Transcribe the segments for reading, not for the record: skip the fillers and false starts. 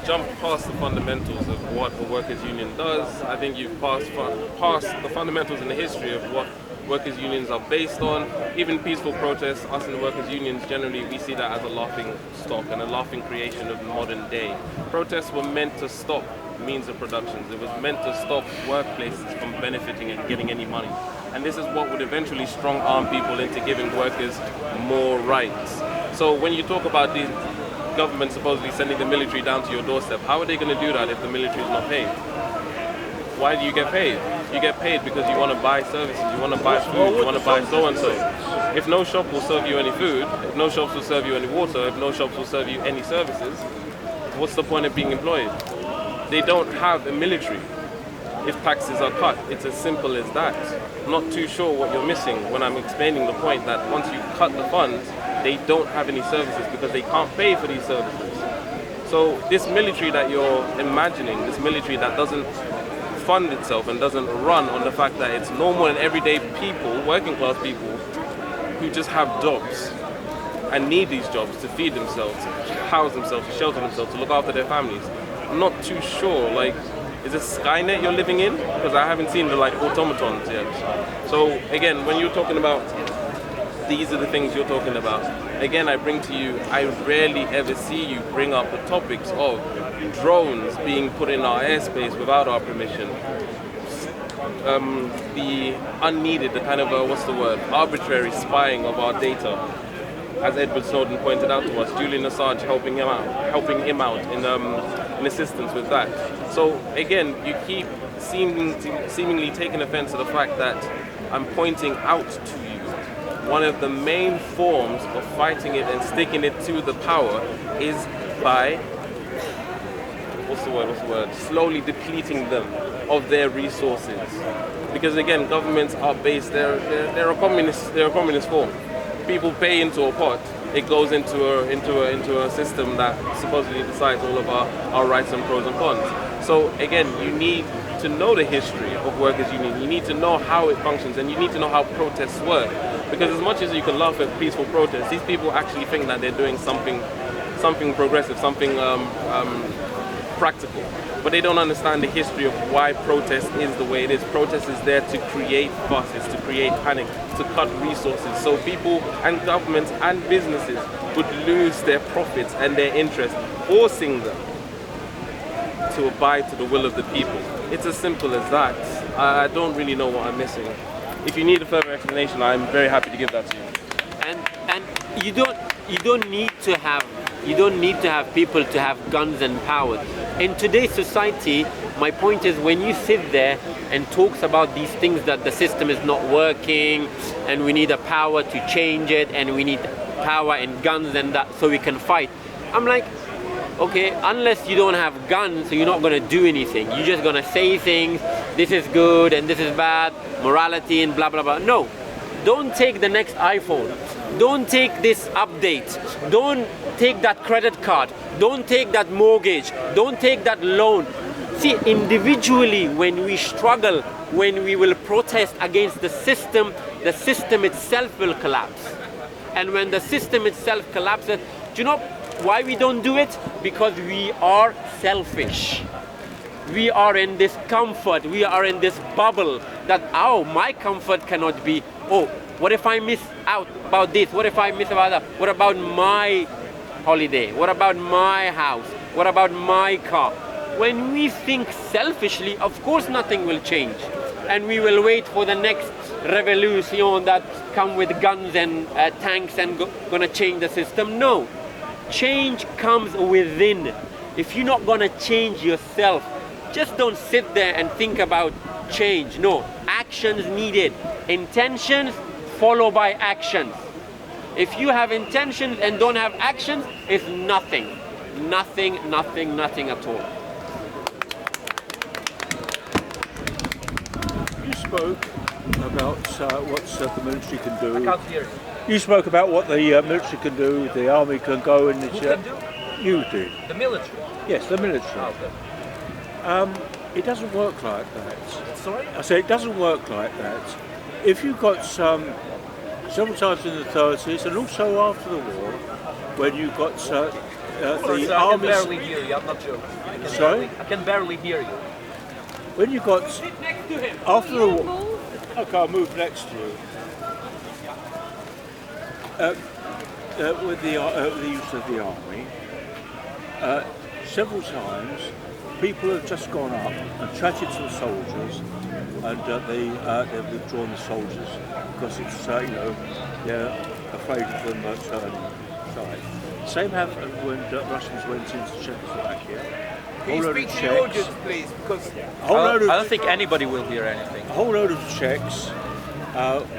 jumped past the fundamentals of what a workers' union does. I think you've past the fundamentals in the history of what workers' unions are based on. Even peaceful protests, us in the workers' unions generally, we see that as a laughing stock and a laughing creation of modern day. Protests were meant to stop means of production. It was meant to stop workplaces from benefiting and getting any money. And this is what would eventually strong arm people into giving workers more rights. So when you talk about the government supposedly sending the military down to your doorstep, how are they going to do that if the military is not paid? Why do you get paid? You get paid because you want to buy services, you want to buy food, you want to buy so and so. If no shop will serve you any food, if no shops will serve you any water, if no shops will serve you any services, what's the point of being employed? They don't have a military if taxes are cut. It's as simple as that. I'm not too sure what you're missing when I'm explaining the point that once you cut the funds, they don't have any services because they can't pay for these services. So this military that you're imagining, this military that doesn't fund itself and doesn't run on the fact that it's normal and everyday people, working class people, who just have jobs and need these jobs to feed themselves, to house themselves, to shelter themselves, to look after their families. I'm not too sure, like, is it Skynet you're living in? Because I haven't seen the automatons yet. So again, when you're talking about these are the things you're talking about, again I bring to you, I rarely ever see you bring up the topics of drones being put in our airspace without our permission. The unneeded, the kind of, arbitrary spying of our data. As Edward Snowden pointed out to us, Julian Assange helping him out in assistance with that. So again, you keep seemingly taking offense to the fact that I'm pointing out to you one of the main forms of fighting it and sticking it to the power is by slowly depleting them of their resources. Because again, governments are based, they're a communist form. People pay into a pot, it goes into a system that supposedly decides all of our rights and pros and cons. So again, you need to know the history of workers' union. You need to know how it functions, and you need to know how protests work. Because as much as you can laugh at peaceful protests, these people actually think that they're doing something progressive, something practical. But they don't understand the history of why protest is the way it is. Protest is there to create fusses, to create panic, to cut resources. So people and governments and businesses would lose their profits and their interest, forcing them to abide to the will of the people. It's as simple as that. I don't really know what I'm missing. If you need a further explanation, I'm very happy to give that to you. And you don't need to have people to have guns and power. In today's society, my point is when you sit there and talks about these things that the system is not working and we need a power to change it and we need power and guns and that so we can fight. I'm like, okay, unless you don't have guns, so you're not going to do anything. You're just going to say things, this is good and this is bad, morality and blah, blah, blah. No, don't take the next iPhone. Don't take this update. Don't take that credit card. Don't take that mortgage. Don't take that loan. See, individually, when we struggle, when we will protest against the system itself will collapse. And when the system itself collapses, do you know why we don't do it? Because we are selfish. We are in this comfort, we are in this bubble that, oh, my comfort cannot be, oh, what if I miss out about this? What if I miss about that? What about my holiday? What about my house? What about my car? When we think selfishly, of course nothing will change. And we will wait for the next revolution that come with guns and tanks and gonna change the system. No, change comes within. If you're not gonna change yourself, just don't sit there and think about change. No, actions needed. Intentions followed by actions. If you have intentions and don't have actions, it's nothing. Nothing, nothing, nothing at all. You spoke about what the military can do. I can't hear you. You spoke about what the military can do, the army can go and... Who can do? You did. The military? Yes, the military. Oh, okay. It doesn't work like that. Sorry? I say it doesn't work like that. If you've got several times in the 30s and also after the war, when you've got the I army... can barely hear you, I'm not joking. Sorry? I can barely hear you. When you got after the war, okay, I'll move next to you. With the use of the army, several times people have just gone up and chatted to the soldiers, and they've withdrawn the soldiers because it's they're afraid of them turning side. Same happened when Russians went into Czechoslovakia. Can you speak to the audience, please? Because I don't think anybody will hear anything. A whole load of Czechs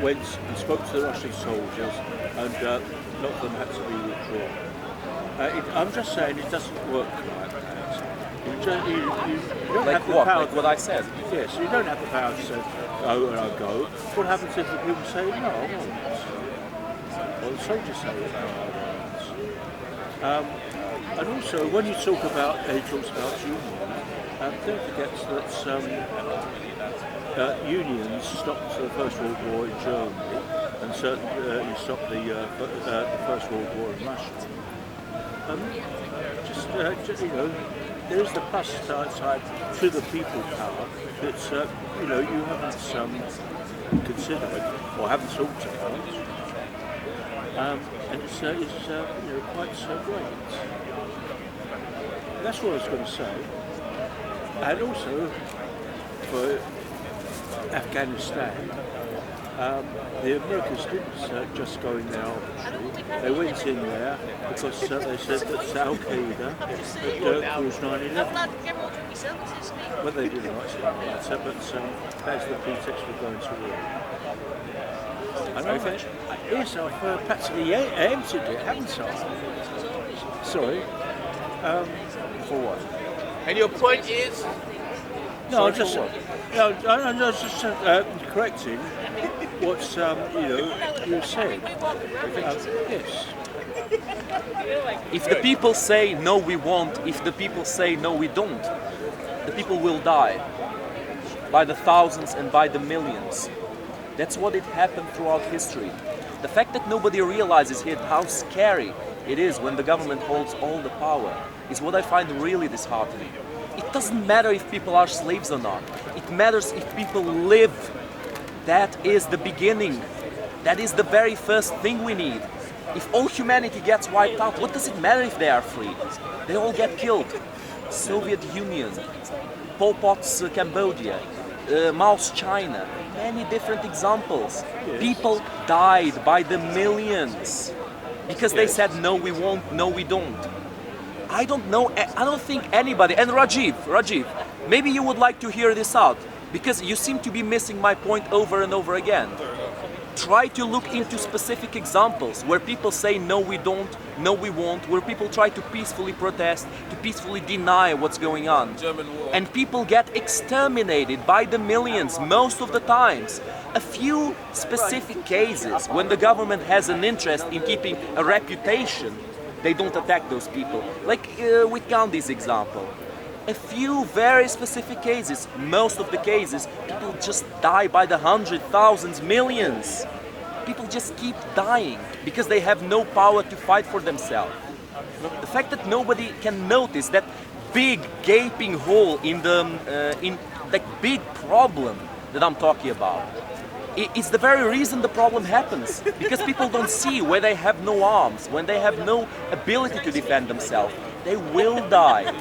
went and spoke to the Russian soldiers, and a lot of them had to be withdrawn. I'm just saying it doesn't work like that. You don't Like have the what? power. Like what I said? Yes, you don't have the power to say, go and I'll go. What happens if the people say, no, I won't? Or the soldiers say, no, I won't. And also, when you talk about, he talks about unions, don't forget that unions stopped the First World War in Germany, and certainly stopped the First World War in Russia. There is the plus side to the people power that you haven't considered or haven't talked about, and it's quite great. That's what I was going to say. And also for Afghanistan, the Americans didn't just go in there arbitrarily. They went in there because they said that Al Qaeda had caused 9/11. Well, they didn't actually know that, but that's the pretext for going to war. Yes, I've practically emptied it, haven't I? Sorry. For what? and your point is, No, I'm just correcting what you said. Yes. If the people say no we won't, if the people say no we don't, the people will die by the thousands and by the millions. That's what it happened throughout history. The fact that nobody realizes here how scary it is when the government holds all the power is what I find really disheartening. It doesn't matter if people are slaves or not. It matters if people live. That is the beginning. That is the very first thing we need. If all humanity gets wiped out, what does it matter if they are free? They all get killed. Soviet Union, Pol Pot's Cambodia, Mao's China, many different examples. Yes. People died by the millions because they said no we won't, no we don't. I don't think anybody, and Rajiv, maybe you would like to hear this out because you seem to be missing my point over and over again. Try to look into specific examples where people say no we don't, no we won't, where people try to peacefully protest, to peacefully deny what's going on. German war. And people get exterminated by the millions most of the times. A few specific cases when the government has an interest in keeping a reputation, they don't attack those people. Like with Gandhi's example. A few very specific cases, most of the cases, people just die by the hundreds, thousands, millions. People just keep dying because they have no power to fight for themselves. The fact that nobody can notice that big gaping hole in the big problem that I'm talking about. It's the very reason the problem happens, because people don't see where they have no arms, when they have no ability to defend themselves. They will die.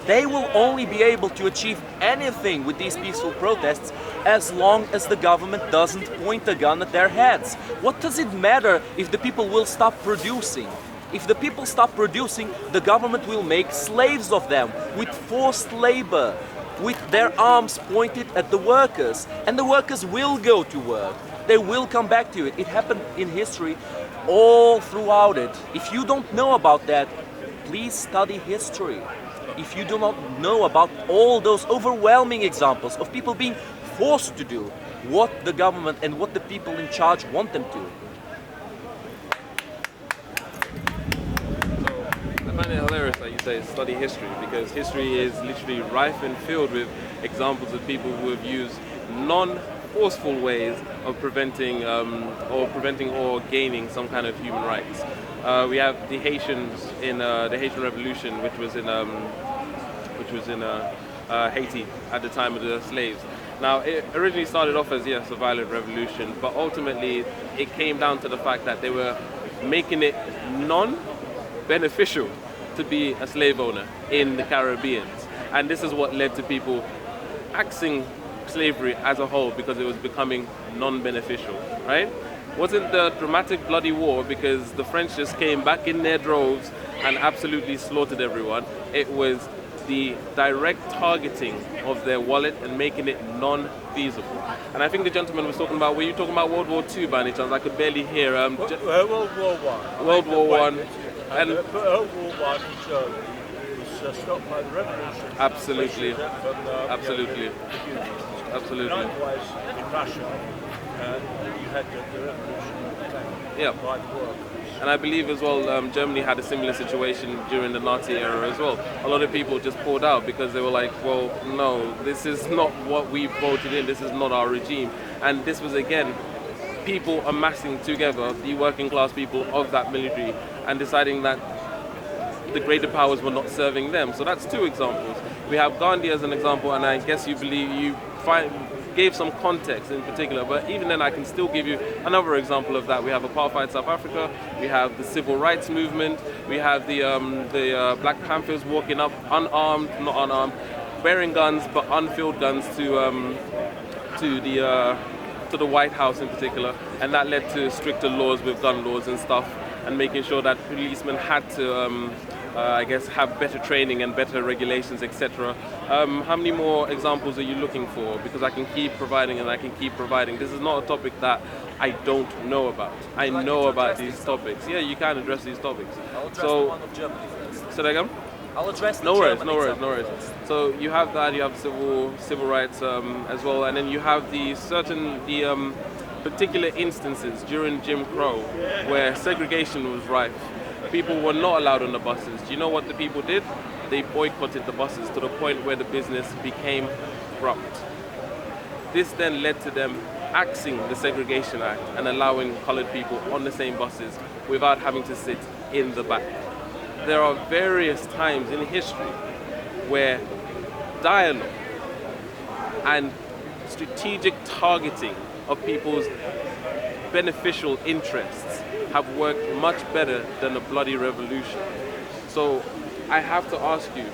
They will only be able to achieve anything with these peaceful protests as long as the government doesn't point a gun at their heads. What does it matter if the people will stop producing? If the people stop producing, the government will make slaves of them with forced labor, with their arms pointed at the workers, and the workers will go to work. They will come back to it. It happened in history all throughout it. If you don't know about that, please study history. If you do not know about all those overwhelming examples of people being forced to do what the government and what the people in charge want them to. I find it hilarious that you say study history, because history is literally rife and filled with examples of people who have used non-forceful ways of preventing or gaining some kind of human rights. We have the Haitians in the Haitian Revolution, which was in which was in Haiti at the time of the slaves. Now, it originally started off as, yes, a violent revolution, but ultimately it came down to the fact that they were making it non-beneficial to be a slave owner in the Caribbean. And this is what led to people axing slavery as a whole, because it was becoming non-beneficial, right? Wasn't the dramatic bloody war because the French just came back in their droves and absolutely slaughtered everyone. It was the direct targeting of their wallet and making it non-feasible. And I think the gentleman was talking about, were you talking about World War II by any chance? I could barely hear. World War One. World War One. And World War One in Germany was stopped by the revolution. Absolutely. Absolutely. Absolutely. Likewise, in Russia, you had the revolution by the workers. And I believe as well, Germany had a similar situation during the Nazi era as well. A lot of people just pulled out because they were like, well, no, this is not what we voted in, this is not our regime. And this was, again, people amassing together, the working class people of that military, and deciding that the greater powers were not serving them. So that's two examples. We have Gandhi as an example, and I guess you believe you gave some context in particular, but even then I can still give you another example of that. We have apartheid South Africa, we have the civil rights movement, we have the Black Panthers walking up unarmed, not unarmed, bearing guns but unfilled guns to the White House in particular, and that led to stricter laws with gun laws and stuff, and making sure that policemen had to I guess have better training and better regulations, etc. How many more examples are you looking for? Because I can keep providing and I can keep providing. This is not a topic that I don't know about. I know about these topics. Yeah, you can address these topics. I'll address the one of Germany. Say that again? I'll address the no worries. So you have that, you have civil rights as well, and then you have the particular instances during Jim Crow where segregation was rife. People were not allowed on the buses. Do you know what the people did? They boycotted the buses to the point where the business became corrupt. This then led to them axing the Segregation Act and allowing colored people on the same buses without having to sit in the back. There are various times in history where dialogue and strategic targeting of people's beneficial interests have worked much better than a bloody revolution. So I have to ask you,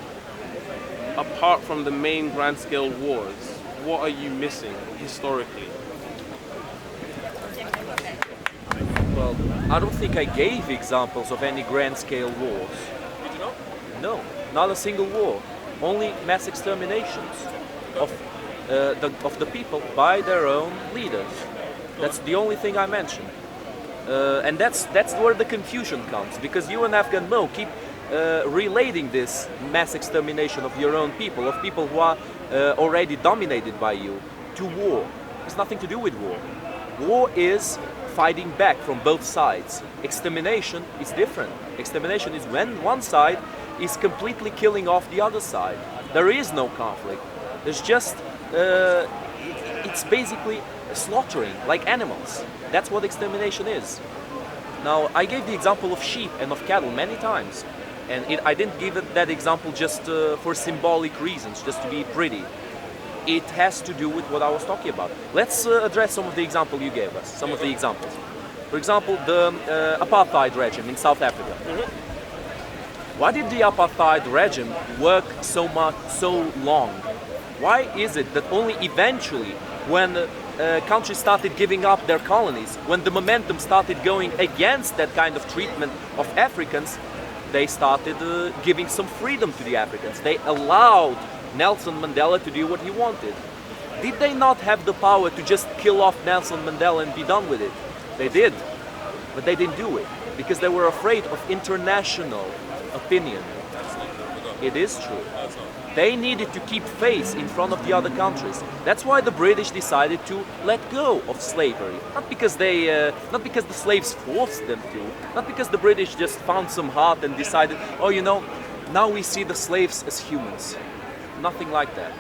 apart from the main grand scale wars, what are you missing historically? Well, I don't think I gave examples of any grand scale wars. Did you not? No, not a single war. Only mass exterminations of the people by their own leaders. That's the only thing I mentioned. And that's where the confusion comes, because you and Afghan Mo keep relating this mass extermination of your own people, of people who are already dominated by you, to war. It has nothing to do with war. War is fighting back from both sides. Extermination is different. Extermination is when one side is completely killing off the other side. There is no conflict. There's just, it's basically slaughtering, like animals. That's what extermination is. Now, I gave the example of sheep and of cattle many times. And I didn't give that example just for symbolic reasons, just to be pretty. It has to do with what I was talking about. Let's address some of the examples you gave us, some of the examples. For example, the apartheid regime in South Africa. Why did the apartheid regime work so long? Why is it that only eventually, when countries started giving up their colonies, when the momentum started going against that kind of treatment of Africans, they started giving some freedom to the Africans. They allowed Nelson Mandela to do what he wanted. Did they not have the power to just kill off Nelson Mandela and be done with it? They did, but they didn't do it because they were afraid of international opinion. It is true. They needed to keep face in front of the other countries. That's why the British decided to let go of slavery. Not because the slaves forced them to. Not because the British just found some heart and decided, oh, you know, now we see the slaves as humans. Nothing like that.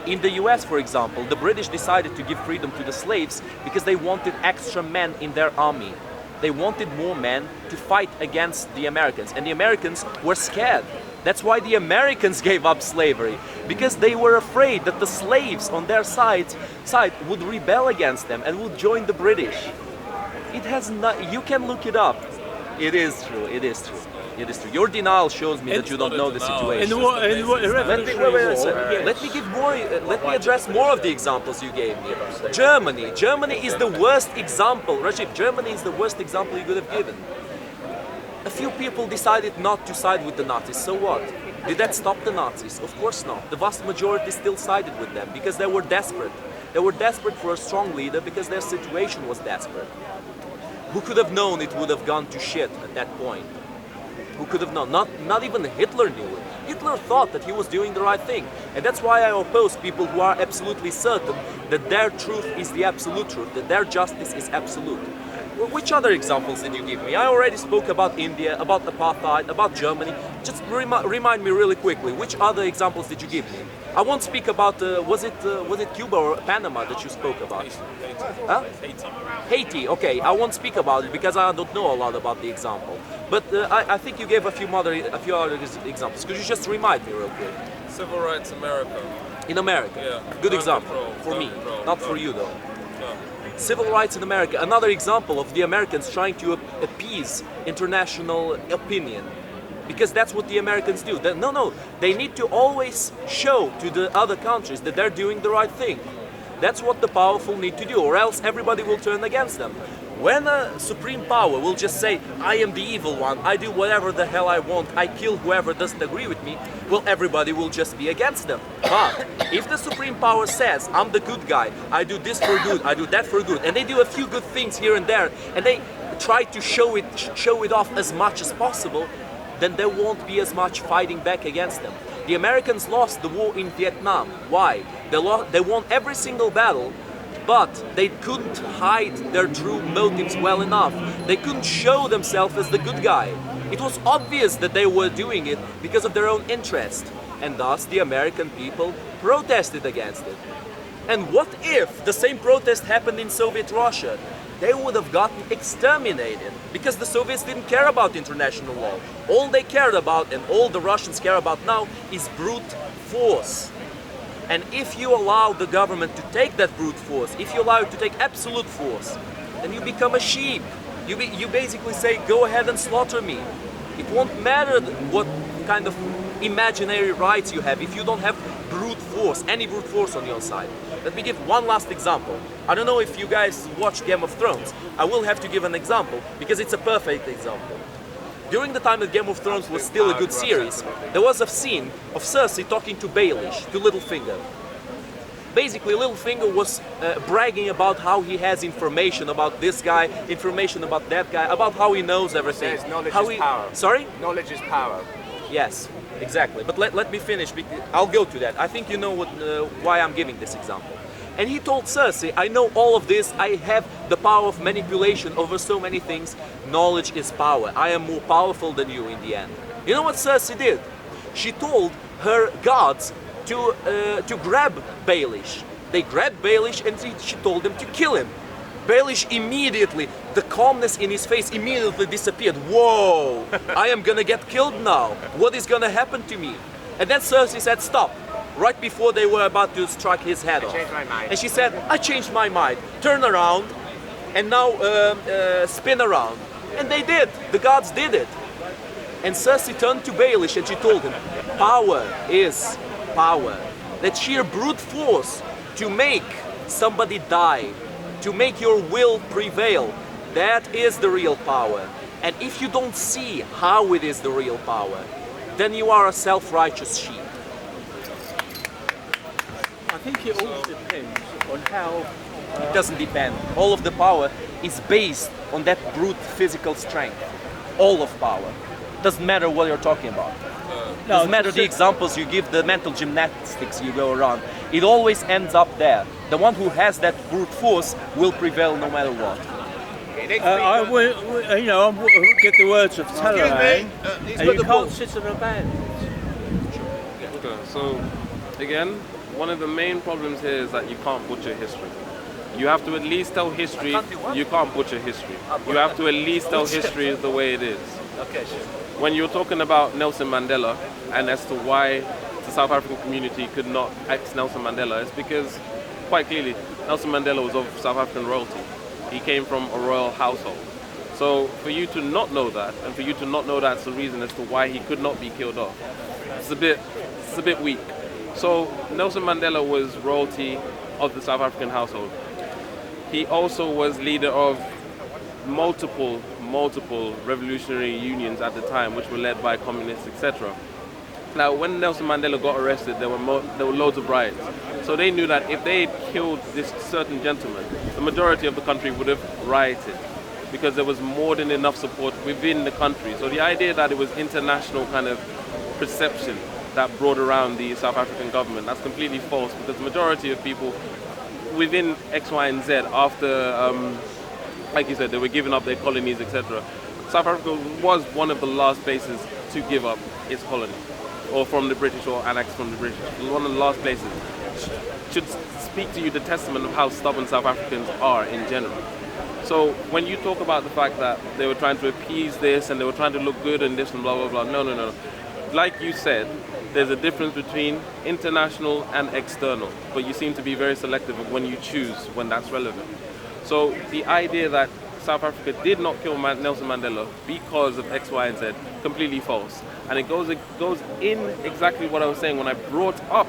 In the US, for example, the British decided to give freedom to the slaves because they wanted extra men in their army. They wanted more men to fight against the Americans, and the Americans were scared That's why the Americans gave up slavery, because they were afraid that the slaves on their side would rebel against them and would join the British. It has not, you can look it up. It is true, it is true. It is true. Your denial shows me that you don't know the situation. Let me give more. Let me address more of the examples you gave me. Germany. Germany is the worst example. Rajiv, Germany is the worst example you could have given. A few people decided not to side with the Nazis. So what? Did that stop the Nazis? Of course not. The vast majority still sided with them because they were desperate. They were desperate for a strong leader because their situation was desperate. Who could have known it would have gone to shit at that point? Who could have known? Not even Hitler knew it. Hitler thought that he was doing the right thing. And that's why I oppose people who are absolutely certain that their truth is the absolute truth, that their justice is absolute. Well, which other examples did you give me? I already spoke about India, about apartheid, about Germany. Just remind me really quickly, which other examples did you give me? I won't speak about, was it Cuba or Panama that you spoke about? Huh? Haiti, okay, I won't speak about it because I don't know a lot about the example. But I think you gave a few other examples. Could you just remind me real quick? Civil rights America. In America? Yeah. Good example. For me, not for you though. Civil rights in America, another example of the Americans trying to appease international opinion. Because that's what the Americans do. No, they need to always show to the other countries that they're doing the right thing. That's what the powerful need to do, or else everybody will turn against them. When a supreme power will just say, I am the evil one, I do whatever the hell I want, I kill whoever doesn't agree with me, well, everybody will just be against them. But if the supreme power says, I'm the good guy, I do this for good, I do that for good, and they do a few good things here and there, and they try to show it off as much as possible, then there won't be as much fighting back against them. The Americans lost the war in Vietnam. Why? They won every single battle, but they couldn't hide their true motives well enough. They couldn't show themselves as the good guy. It was obvious that they were doing it because of their own interest, and thus the American people protested against it. And what if the same protest happened in Soviet Russia? They would have gotten exterminated because the Soviets didn't care about international law. All they cared about, and all the Russians care about now, is brute force. And if you allow the government to take that brute force, if you allow it to take absolute force, then you become a sheep. You basically say, go ahead and slaughter me. It won't matter what kind of imaginary rights you have if you don't have brute force, any brute force on your side. Let me give one last example. I don't know if you guys watch Game of Thrones. I will have to give an example because it's a perfect example. During the time that Game of Thrones was still a good series, there was a scene of Cersei talking to Baelish, to Littlefinger. Basically, Littlefinger was bragging about how he has information about this guy, information about that guy, about how he knows everything. Says knowledge is power. Sorry? Knowledge is power. Yes, exactly. But let me finish. I'll go to that. I think you know why I'm giving this example. And he told Cersei, I know all of this, I have the power of manipulation over so many things. Knowledge is power. I am more powerful than you in the end. You know what Cersei did? She told her guards to grab Baelish. They grabbed Baelish and she told them to kill him. Baelish immediately, the calmness in his face immediately disappeared. Whoa, I am gonna get killed now. What is gonna happen to me? And then Cersei said, stop. Right before they were about to strike his head off. I changed my mind. And she said, I changed my mind. Turn around and now spin around. And they did. The gods did it. And Cersei turned to Baelish and she told him, power is power. That sheer brute force to make somebody die, to make your will prevail, that is the real power. And if you don't see how it is the real power, then you are a self-righteous sheep. I think it all depends on how... It doesn't depend. All of the power is based on that brute physical strength. All of power. Doesn't matter what you're talking about. Doesn't matter the examples you give, the mental gymnastics you go around. It always ends up there. The one who has that brute force will prevail no matter what. I will get the words of Talleyrand, He's and got you the can't book. sit on a band. Okay, so again, one of the main problems here is that you can't butcher history. You have to at least tell history. You can't butcher history. You have to at least tell history the way it is. Okay, sure. When you're talking about Nelson Mandela and as to why the South African community could not ex Nelson Mandela, it's because, quite clearly, Nelson Mandela was of South African royalty. He came from a royal household. So for you to not know that, and for you to not know that's the reason as to why he could not be killed off, it's a bit weak. So Nelson Mandela was royalty of the South African household. He also was leader of multiple revolutionary unions at the time, which were led by communists, etc. Now, when Nelson Mandela got arrested, there were loads of riots. So they knew that if they had killed this certain gentleman, the majority of the country would have rioted, because there was more than enough support within the country. So the idea that it was international kind of perception that brought around the South African government, that's completely false, because the majority of people within X, Y, and Z, after, like you said, they were giving up their colonies, etc. South Africa was one of the last places to give up its colony, or from the British, or annexed from the British. It was one of the last places. Should speak to you the testament of how stubborn South Africans are in general. So when you talk about the fact that they were trying to appease this and they were trying to look good and this and blah, blah, blah, no. Like you said, there's a difference between international and external, but you seem to be very selective of when you choose when that's relevant. So the idea that South Africa did not kill Nelson Mandela because of X, Y, and Z, completely false. And it goes in exactly what I was saying when I brought up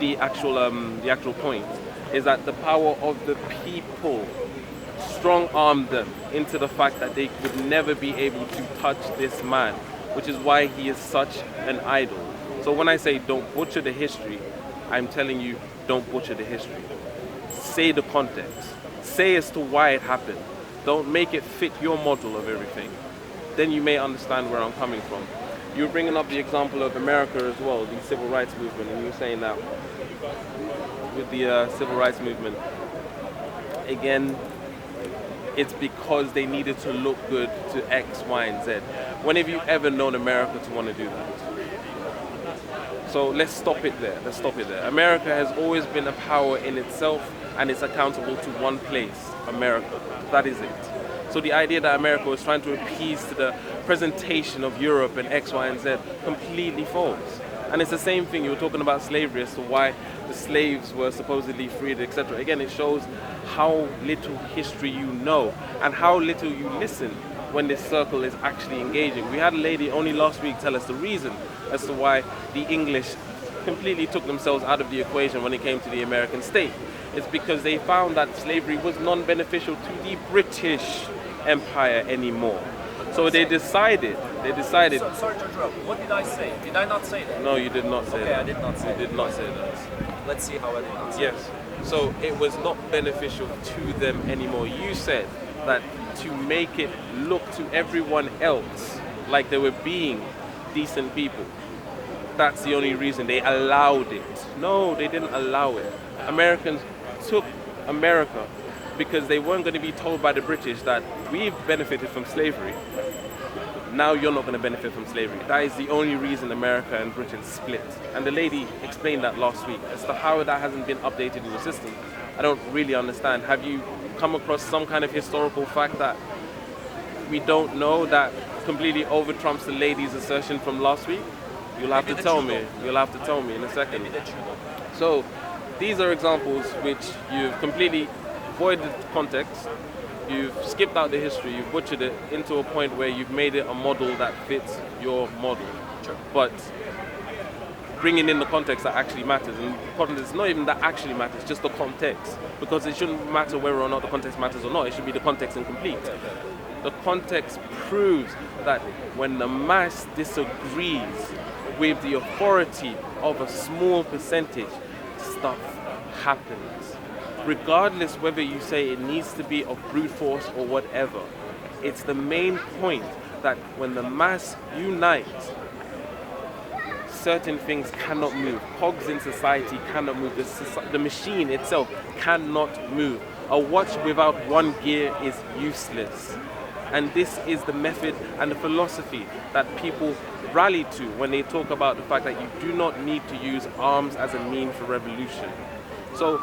the actual point, is that the power of the people strong-armed them into the fact that they would never be able to touch this man, which is why he is such an idol. So when I say don't butcher the history, I'm telling you don't butcher the history. Say the context. Say as to why it happened. Don't make it fit your model of everything. Then you may understand where I'm coming from. You were bringing up the example of America as well, the civil rights movement, and you were saying that with the civil rights movement, again, it's because they needed to look good to X, Y, and Z. When have you ever known America to want to do that? So let's stop it there. America has always been a power in itself, and it's accountable to one place, America. That is it. So the idea that America was trying to appease to the presentation of Europe and X, Y, and Z, completely false. And it's the same thing, you were talking about slavery as to why the slaves were supposedly freed, etc. Again, it shows how little history you know and how little you listen when this circle is actually engaging. We had a lady only last week tell us the reason as to why the English completely took themselves out of the equation when it came to the American state. It's because they found that slavery was non-beneficial to the British Empire anymore. So they decided. Sorry to interrupt. What did I say? Did I not say that? No, you did not say that. Okay, I did not say that. You did not say that. Let's see how I did not say Yes. So it was not beneficial to them anymore. You said that to make it look to everyone else like they were being decent people, that's the only reason they allowed it. No, they didn't allow it. Americans took America because they weren't going to be told by the British that we've benefited from slavery. Now you're not going to benefit from slavery. That is the only reason America and Britain split. And the lady explained that last week. As to how that hasn't been updated in the system, I don't really understand. Have you come across some kind of historical fact that we don't know that completely over-trumps the lady's assertion from last week? You'll have to tell me. You'll have to tell me in a second. So these are examples which you've completely voided context. You've skipped out the history, you've butchered it into a point where you've made it a model that fits your model. Sure. But bringing in the context that actually matters, and it's not even that actually matters, just the context. Because it shouldn't matter whether or not the context matters or not, it should be the context incomplete. The context proves that when the mass disagrees with the authority of a small percentage, stuff happens. Regardless whether you say it needs to be of brute force or whatever, it's the main point that when the mass unites, certain things cannot move. Cogs in society cannot move. The machine itself cannot move. A watch without one gear is useless. And this is the method and the philosophy that people rally to when they talk about the fact that you do not need to use arms as a mean for revolution. So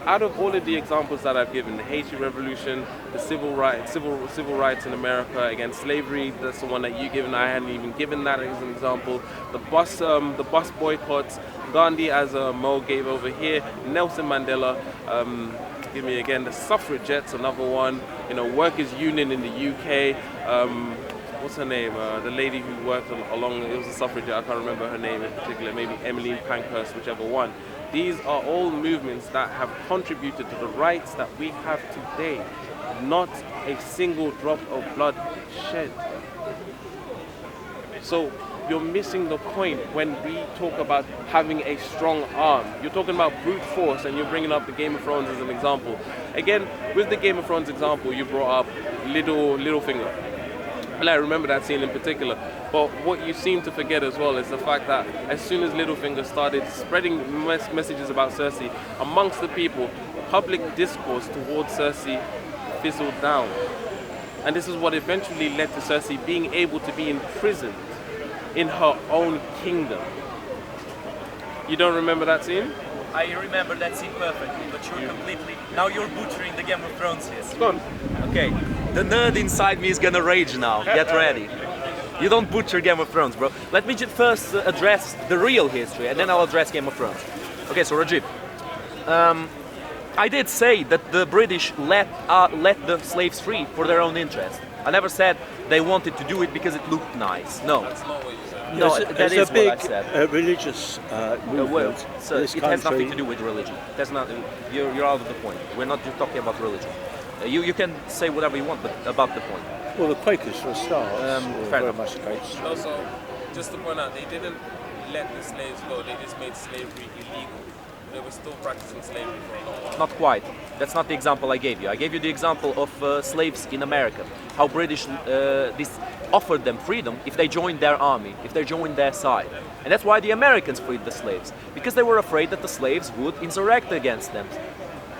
out of all of the examples that I've given, the Haiti Revolution, the civil rights in America against slavery, that's the one that you given. I hadn't even given that as an example. The bus boycotts, Gandhi, as Mo gave over here, Nelson Mandela. Give me again the suffragettes, another one. You know, workers' union in the UK. What's her name? The lady who worked along. It was a suffragette. I can't remember her name in particular. Maybe Emmeline Pankhurst, whichever one. These are all movements that have contributed to the rights that we have today. Not a single drop of blood shed. So you're missing the point when we talk about having a strong arm. You're talking about brute force, and you're bringing up the Game of Thrones as an example. Again, with the Game of Thrones example, you brought up Littlefinger. And I remember that scene in particular. But what you seem to forget as well is the fact that as soon as Littlefinger started spreading messages about Cersei amongst the people, public discourse towards Cersei fizzled down. And this is what eventually led to Cersei being able to be imprisoned in her own kingdom. You don't remember that scene? I remember that scene perfectly, but you're completely... Now you're butchering the Game of Thrones history. Go on. Okay, the nerd inside me is gonna rage now. Get ready. You don't butcher Game of Thrones, bro. Let me just first address the real history, and then I'll address Game of Thrones. Okay, so Rajiv, I did say that the British let the slaves free for their own interest. I never said they wanted to do it because it looked nice. No. That's not what you said. No, that is a big what I said. religious movement. So in this it has nothing country. to do with religion. That's not. You're out of the point. We're not just talking about religion. You can say whatever you want, but about the point. Well, the Quakers, for a start, were fair very enough. much against. Also, just to point out, they didn't let the slaves go, they just made slavery illegal. They were still practicing slavery for a long while. Not quite. That's not the example I gave you. I gave you the example of slaves in America. How British offered them freedom if they joined their army, if they joined their side. And that's why the Americans freed the slaves. Because they were afraid that the slaves would insurrect against them.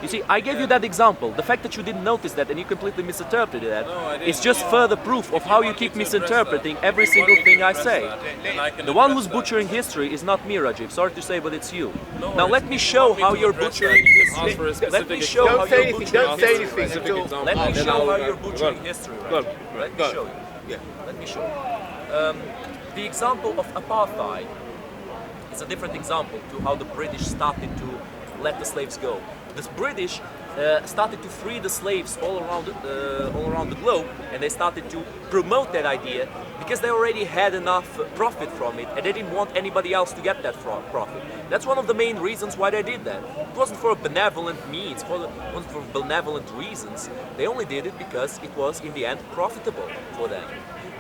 You see, I gave you that example. The fact that you didn't notice that and you completely misinterpreted that is just further proof of how you keep misinterpreting every single thing I say. The one who's butchering history is not me, Rajiv. Sorry to say, but it's you. Now let me show how you're butchering history. Let me show how you're butchering history. Let me show how you're butchering history. Let me show you. Yeah, let me show you. The example of apartheid is a different example to how the British started to let the slaves go. The British started to free the slaves all around the globe, and they started to promote that idea because they already had enough profit from it, and they didn't want anybody else to get that profit. That's one of the main reasons why they did that. It wasn't for benevolent means, it wasn't for benevolent reasons. They only did it because it was, in the end, profitable for them.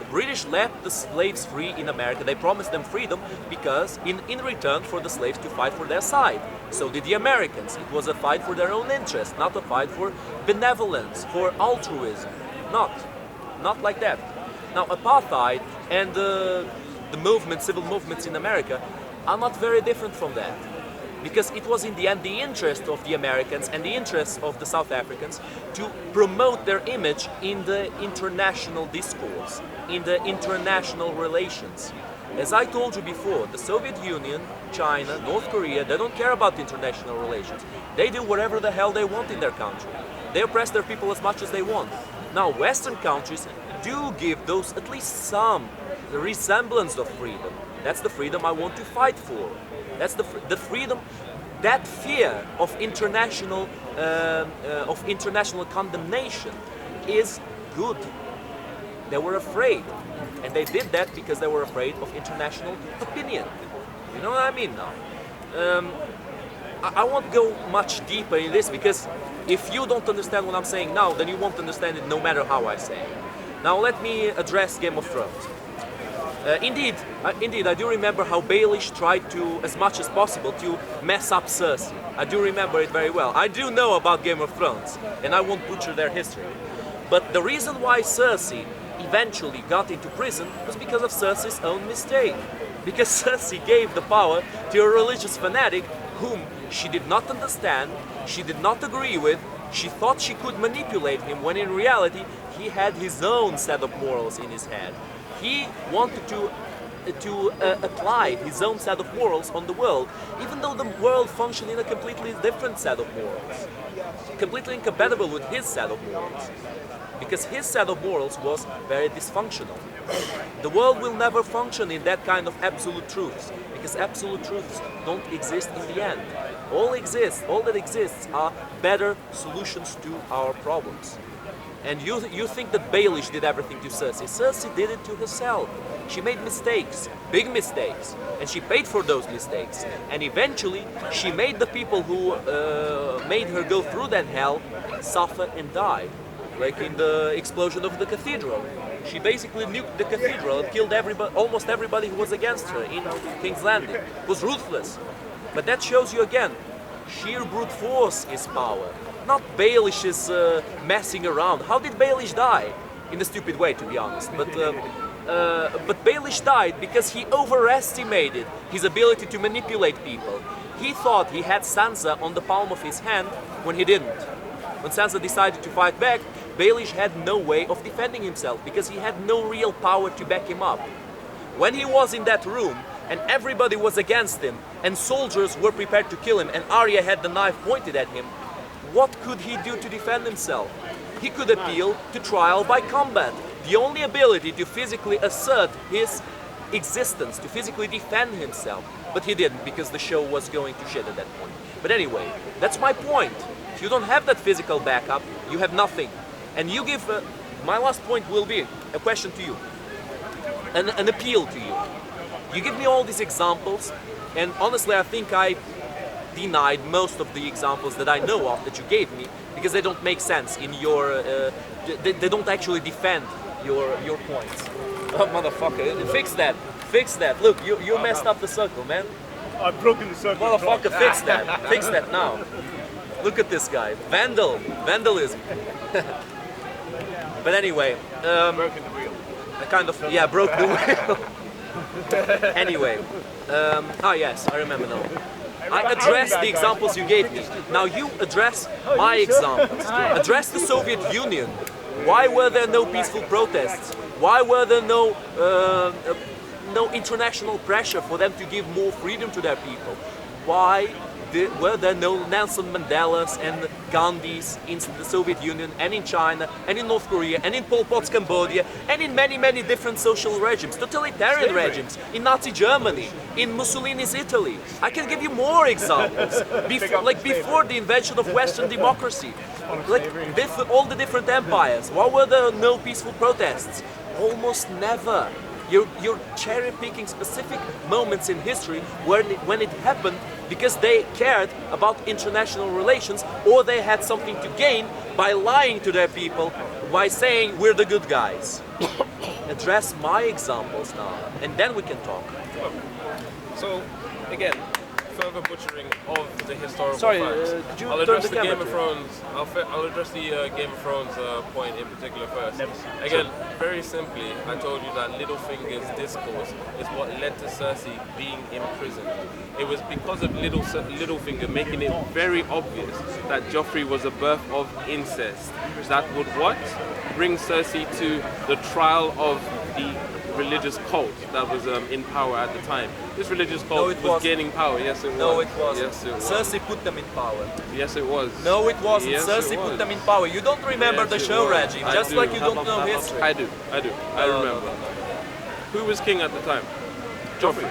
The British let the slaves free in America. They promised them freedom because in return for the slaves to fight for their side. So did the Americans. It was a fight for their own interest, not a fight for benevolence, for altruism. Not like that. Now apartheid and the civil movements in America are not very different from that. Because it was in the end the interest of the Americans and the interest of the South Africans to promote their image in the international discourse, in the international relations. As I told you before, the Soviet Union, China, North Korea, they don't care about international relations. They do whatever the hell they want in their country. They oppress their people as much as they want. Now, Western countries do give those at least some resemblance of freedom. That's the freedom I want to fight for. That's the freedom, that fear of international condemnation is good. They were afraid, and they did that because they were afraid of international opinion. You know what I mean now? I won't go much deeper in this because if you don't understand what I'm saying now, then you won't understand it no matter how I say it. Now let me address Game of Thrones. Indeed, I do remember how Baelish tried to, as much as possible, to mess up Cersei. I do remember it very well. I do know about Game of Thrones, and I won't butcher their history. But the reason why Cersei eventually got into prison was because of Cersei's own mistake. Because Cersei gave the power to a religious fanatic whom she did not understand, she did not agree with, she thought she could manipulate him when in reality he had his own set of morals in his head. He wanted to apply his own set of morals on the world, even though the world functioned in a completely different set of morals, completely incompatible with his set of morals, because his set of morals was very dysfunctional. The world will never function in that kind of absolute truths, because absolute truths don't exist in the end. All that exists are better solutions to our problems. And you think that Baelish did everything to Cersei. Cersei did it to herself. She made mistakes, big mistakes, and she paid for those mistakes. And eventually, she made the people who made her go through that hell suffer and die. Like in the explosion of the cathedral. She basically nuked the cathedral and killed almost everybody who was against her in King's Landing. It was ruthless. But that shows you again, sheer brute force is power. Not Baelish's messing around. How did Baelish die? In a stupid way, to be honest. But Baelish died because he overestimated his ability to manipulate people. He thought he had Sansa on the palm of his hand when he didn't. When Sansa decided to fight back, Baelish had no way of defending himself because he had no real power to back him up. When he was in that room and everybody was against him and soldiers were prepared to kill him and Arya had the knife pointed at him, what could he do to defend himself? He could appeal to trial by combat, the only ability to physically assert his existence, to physically defend himself. But he didn't because the show was going to shit at that point. But anyway, that's my point. If you don't have that physical backup, you have nothing. And you give, my last point will be a question to you, an appeal to you. You give me all these examples, and honestly I think I denied most of the examples that I know of that you gave me, because they don't make sense in your, they don't actually defend your points. Oh motherfucker, fix that, look, you messed up the circle, man. I've broken the circle. Motherfucker, fix that now. Look at this guy, vandalism. But anyway, Broken the wheel. I kind of, yeah, broke the wheel. Anyway, yes, I remember now. I addressed the examples you gave me. Now you address my examples. Address the Soviet Union. Why were there no peaceful protests? Why were there no international pressure for them to give more freedom to their people? Why were there no Nelson Mandelas and Gandhis in the Soviet Union and in China and in North Korea and in Pol Pot's Cambodia and in many different social regimes, totalitarian regimes, in Nazi Germany, in Mussolini's Italy? I can give you more examples. Before the invention of Western democracy, all the different empires. Why were there no peaceful protests? Almost never. You're cherry-picking specific moments in history when it happened because they cared about international relations or they had something to gain by lying to their people, by saying we're the good guys. Address my examples now, and then we can talk. So, again, further butchering of the historical Sorry, facts. could you I'll turn address the the camera Game of to- Thrones. I'll address the Game of Thrones point in particular first. Again, very simply, I told you that Littlefinger's discourse is what led to Cersei being imprisoned. It was because of Littlefinger making it very obvious that Joffrey was a birth of incest. That would what? Bring Cersei to the trial of the religious cult that was in power at the time. This religious cult was wasn't. gaining power. Yes, it was. No, it wasn't. Yes, it was. Cersei put them in power. Yes, it was. No, it wasn't. Yes, Cersei it was. put them in power. You don't remember Yes, the it show, was. Rajiv, I just do. like you don't know history. I do. I remember. Who was king at the time? Joffrey.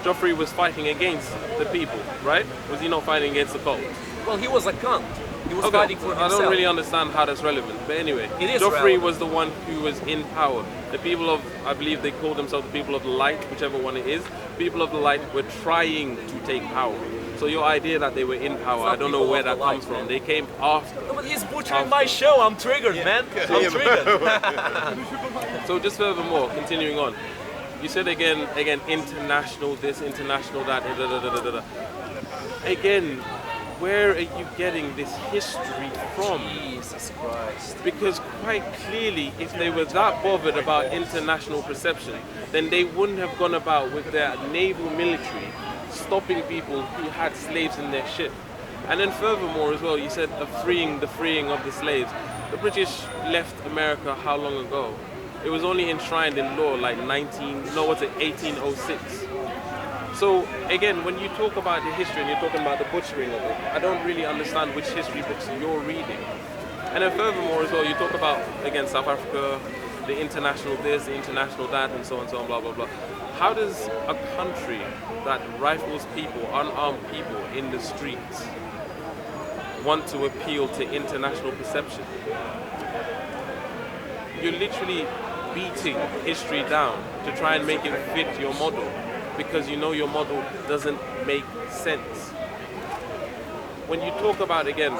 Joffrey was fighting against the people, right? Was he not fighting against the cult? Well, he was a cunt. He was Okay, fighting for I himself. don't really understand how that's relevant, but anyway, It is Joffrey relevant. was the one who was in power. The people of, I believe they call themselves the people of the light, whichever one it is. People of the light were trying to take power. So your idea that they were in power, not I don't know people where of the that light, comes from. man. They came after. No, but he's butchering my show. I'm triggered, man. I'm triggered. So just furthermore, continuing on, you said again, international this, international that, da, da, da, da, da, da. Again, where are you getting this history from? Jesus Christ. Because quite clearly, if they were that bothered about international perception, then they wouldn't have gone about with their naval military stopping people who had slaves in their ship. And then furthermore as well, you said the freeing of the slaves. The British left America how long ago? It was only enshrined in law like 1806. So again, when you talk about the history and you're talking about the butchering of it, I don't really understand which history books you're reading. And then furthermore as well, you talk about, again, South Africa, the international this, the international that, and so on, blah, blah, blah. How does a country that rifles people, unarmed people in the streets, want to appeal to international perception? You're literally beating history down to try and make it fit your model, because you know your model doesn't make sense. When you talk about, again,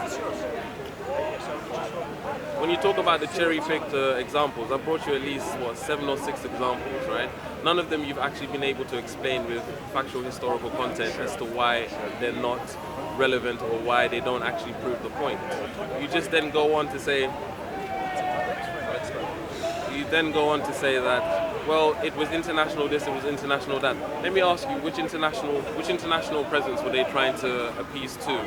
when you talk about the cherry-picked examples, I brought you at least, 7 or 6 examples, right? None of them you've actually been able to explain with factual historical content as to why they're not relevant or why they don't actually prove the point. You just then go on to say, that, well, it was international this, it was international that. Let me ask you, which international presence were they trying to appease to?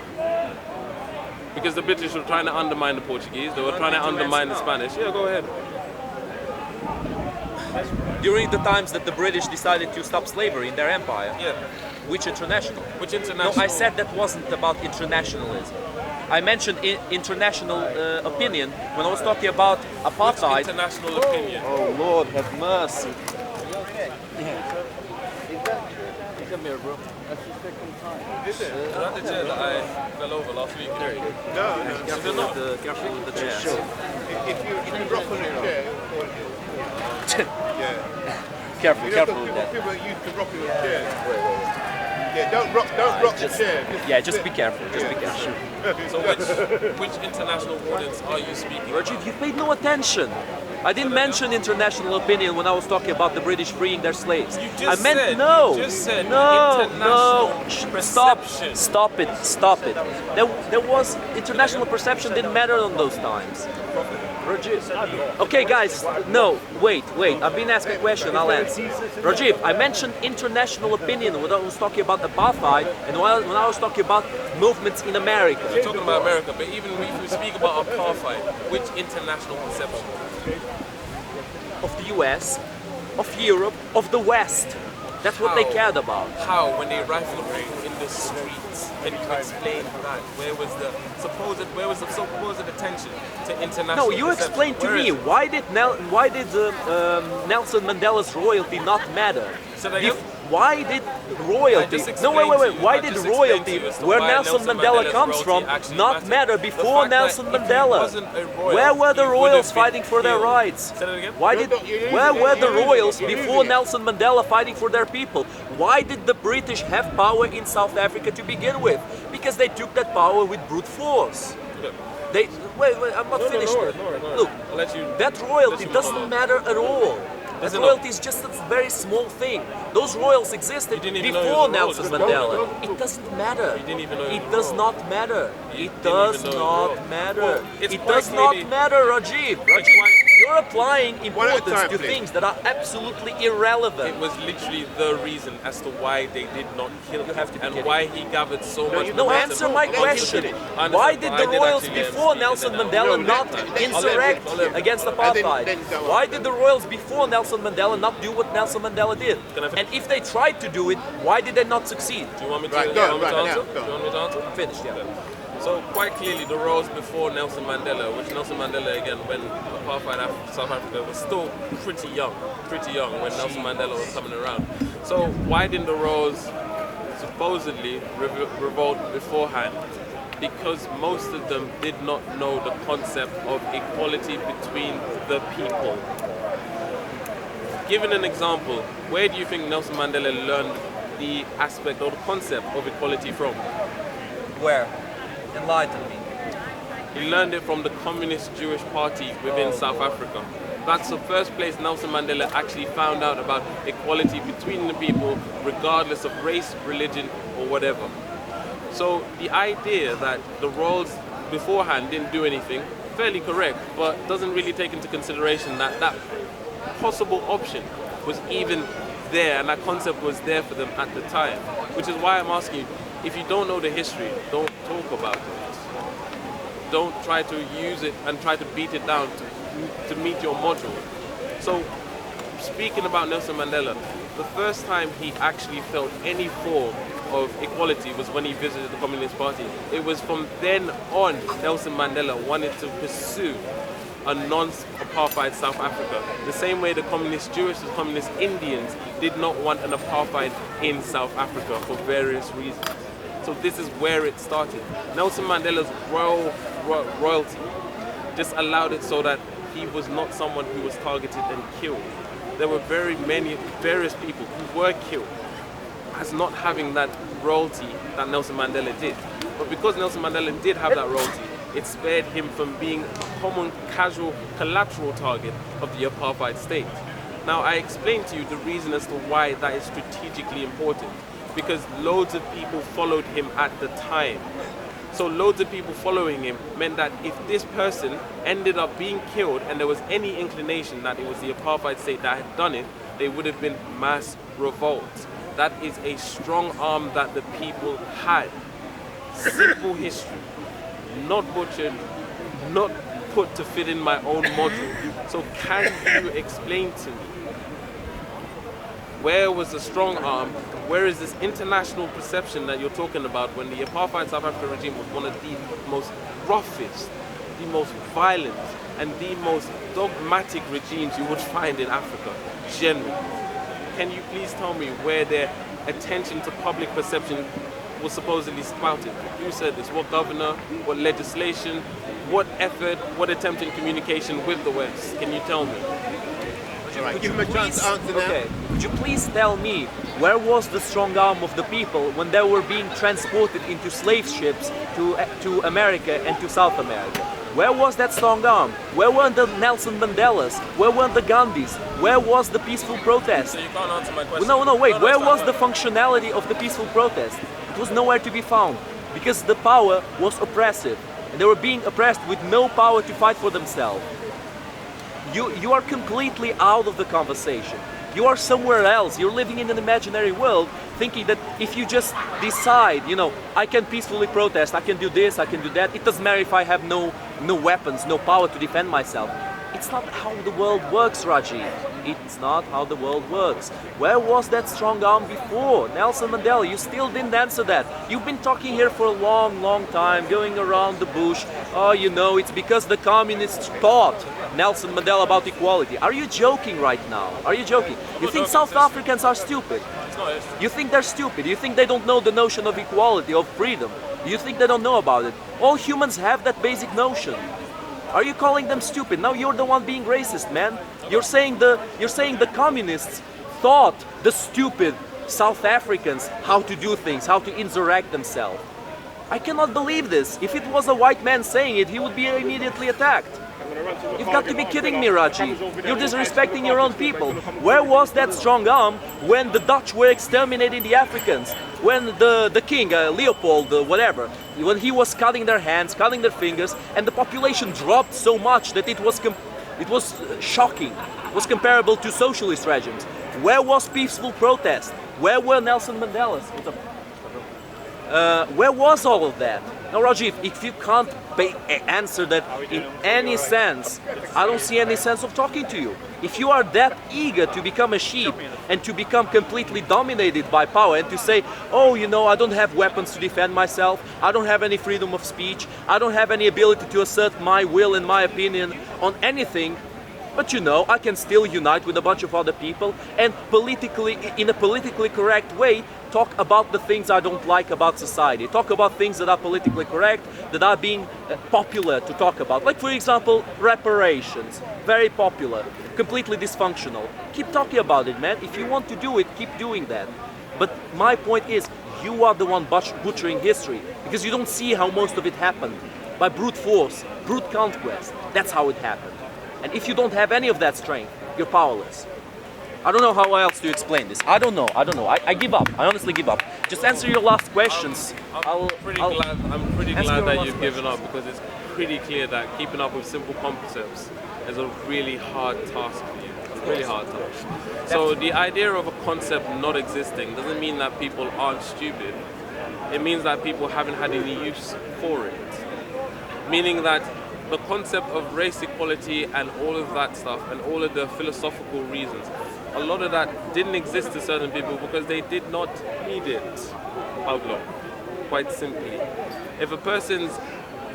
Because the British were trying to undermine the Portuguese, they were trying to undermine the Spanish. Yeah, go ahead. During the times that the British decided to stop slavery in their empire. Yeah. Which international? Which international? No, I said that wasn't about internationalism. I mentioned international opinion when I was talking about apartheid. Which international opinion? Oh Lord, have mercy. Come here, bro. That's the second time. Is it? Is that the chair that I fell over last week? No. Careful with the chair. If you rock on a chair, yeah. Careful with that. People that used to rocking on chairs. Yeah, don't rock the chair. Just be careful. Just be careful. So which international audience are you speaking Rajiv, about? you paid no attention. I didn't mention international opinion when I was talking about the British freeing their slaves. You just I meant said, no. You just said no. international perception. Stop it. There was international perception didn't matter on those times. Rajiv. Okay, guys. No, wait. I've been asked a question. I'll answer. Rajiv, I mentioned international opinion when I was talking about apartheid and when I was talking about movements in America. You're talking about America, but even if we speak about apartheid, which international perception? Of the US, of Europe, of the West. That's what they cared about. How, when they rifled people in the streets? Can you explain that? Where was the supposed attention to international? No, you perception? explain to Where me is it? why did Nelson Mandela's royalty not matter? So they have- Why did royalty? No, wait. Why did royalty, where Nelson Mandela comes from, not matter before Nelson Mandela? Where were the royals fighting for their rights? Say that again? Where were the royals before Nelson Mandela fighting for their people? Why did the British have power in South Africa to begin with? Because they took that power with brute force. Wait, I'm not finished. No. Look, I'll let you. that royalty doesn't matter at all. That Listen royalty is just a very small thing. Those royals existed You didn't even know before it was a royal. Nelson Just Mandela. go. It doesn't matter. You didn't even know it It was does royal. not matter. You It didn't does even know it was not royal. matter. Well, it's It quite does not clearly- matter, Rajiv. You're applying One at a importance time, to please. things that are absolutely irrelevant. It was literally the reason as to why they did not kill him have to be and kidding. why he gathered so much. No, momentum. answer my question. I understand, Why did but the I did royals actually let him before speak, Nelson and then Mandela I'll- not I'll let him- insurrect I'll let him- against then apartheid? go on. Why did the royals before Nelson Mandela not do what Nelson Mandela did? Can I finish? And if they tried to do it, why did they not succeed? Do you want me to, Right, you go, want me to right, answer? now, go. Do you want me to answer? Finished, yeah. So quite clearly the roles before Nelson Mandela, which Nelson Mandela again when apartheid South Africa was still pretty young when Nelson Mandela was coming around. So why didn't the roles supposedly revolt beforehand? Because most of them did not know the concept of equality between the people. Given an example, where do you think Nelson Mandela learned the aspect or the concept of equality from? Where? Enlighten me. He learned it from the Communist Jewish Party within South Africa. That's the first place Nelson Mandela actually found out about equality between the people, regardless of race, religion, or whatever. So the idea that the royals beforehand didn't do anything, fairly correct, but doesn't really take into consideration that that possible option was even there, and that concept was there for them at the time. Which is why I'm asking you, if you don't know the history, don't talk about it. Don't try to use it and try to beat it down to meet your module. So, speaking about Nelson Mandela, the first time he actually felt any form of equality was when he visited the Communist Party. It was from then on Nelson Mandela wanted to pursue a non-apartheid South Africa. The same way the communist Jewish and communist Indians did not want an apartheid in South Africa for various reasons. So this is where it started. Nelson Mandela's royalty just allowed it so that he was not someone who was targeted and killed. There were various people who were killed as not having that royalty that Nelson Mandela did. But because Nelson Mandela did have that royalty, it spared him from being a common, casual, collateral target of the apartheid state. Now, I explained to you the reason as to why that is strategically important, because loads of people followed him at the time. So loads of people following him meant that if this person ended up being killed and there was any inclination that it was the apartheid state that had done it, there would have been mass revolt. That is a strong arm that the people had. Simple history. Not butchered, not put to fit in my own model. So can you explain to me, where was the strong arm? Where is this international perception that you're talking about when the apartheid South African regime was one of the most roughest, the most violent, and the most dogmatic regimes you would find in Africa, generally? Can you please tell me where their attention to public perception was supposedly spouted? Who said this? What governor? What legislation? What effort? What attempt in communication with the West? Can you tell me? Right, give him a chance to answer now. Okay. Could you please tell me where was the strong arm of the people when they were being transported into slave ships to America and to South America? Where was that strong arm? Where were the Nelson Mandelas? Where were the Gandhis? Where was the peaceful protest? So you can't answer my question. No, wait. Where was the functionality of the peaceful protest? It was nowhere to be found because the power was oppressive and they were being oppressed with no power to fight for themselves. You are completely out of the conversation. You are somewhere else. You're living in an imaginary world, thinking that if you just decide, I can peacefully protest, I can do this, I can do that. It doesn't matter if I have no weapons, no power to defend myself. It's not how the world works, Rajiv. It's not how the world works. Where was that strong arm before? Nelson Mandela, you still didn't answer that. You've been talking here for a long time, going around the bush. Oh, it's because the communists taught Nelson Mandela about equality. Are you joking right now? Are you joking? You think South Africans are stupid? You think they're stupid? You think they don't know the notion of equality, of freedom? You think they don't know about it? All humans have that basic notion. Are you calling them stupid? Now you're the one being racist, man. You're saying the communists taught the stupid South Africans how to do things, how to insurrect themselves. I cannot believe this. If it was a white man saying it, he would be immediately attacked. You've got to be kidding me, Rajiv. You're disrespecting your own people. Where was that strong arm when the Dutch were exterminating the Africans? When the king, Leopold, whatever, when he was cutting their hands, cutting their fingers, and the population dropped so much that it was shocking. It was comparable to socialist regimes. Where was peaceful protest? Where were Nelson Mandela's? Where was all of that? Now, Rajiv, if you can't answer that in any sense, I don't see any sense of talking to you. If you are that eager to become a sheep and to become completely dominated by power and to say, oh, I don't have weapons to defend myself, I don't have any freedom of speech, I don't have any ability to assert my will and my opinion on anything, but I can still unite with a bunch of other people and in a politically correct way, talk about the things I don't like about society. Talk about things that are politically correct, that are being popular to talk about. Like, for example, reparations. Very popular, completely dysfunctional. Keep talking about it, man. If you want to do it, keep doing that. But my point is, you are the one butchering history because you don't see how most of it happened. By brute force, brute conquest. That's how it happened. And if you don't have any of that strength, you're powerless. I don't know how else to explain this. I don't know. I give up. I honestly give up. Just answer your last questions. I'm pretty glad that you've given up, because it's pretty clear that keeping up with simple concepts is a really hard task for you. A really hard task. So the idea of a concept not existing doesn't mean that people aren't stupid. It means that people haven't had any use for it. Meaning that the concept of race equality and all of that stuff and all of the philosophical reasons, a lot of that didn't exist to certain people because they did not need it. Pavlov, quite simply. If a person's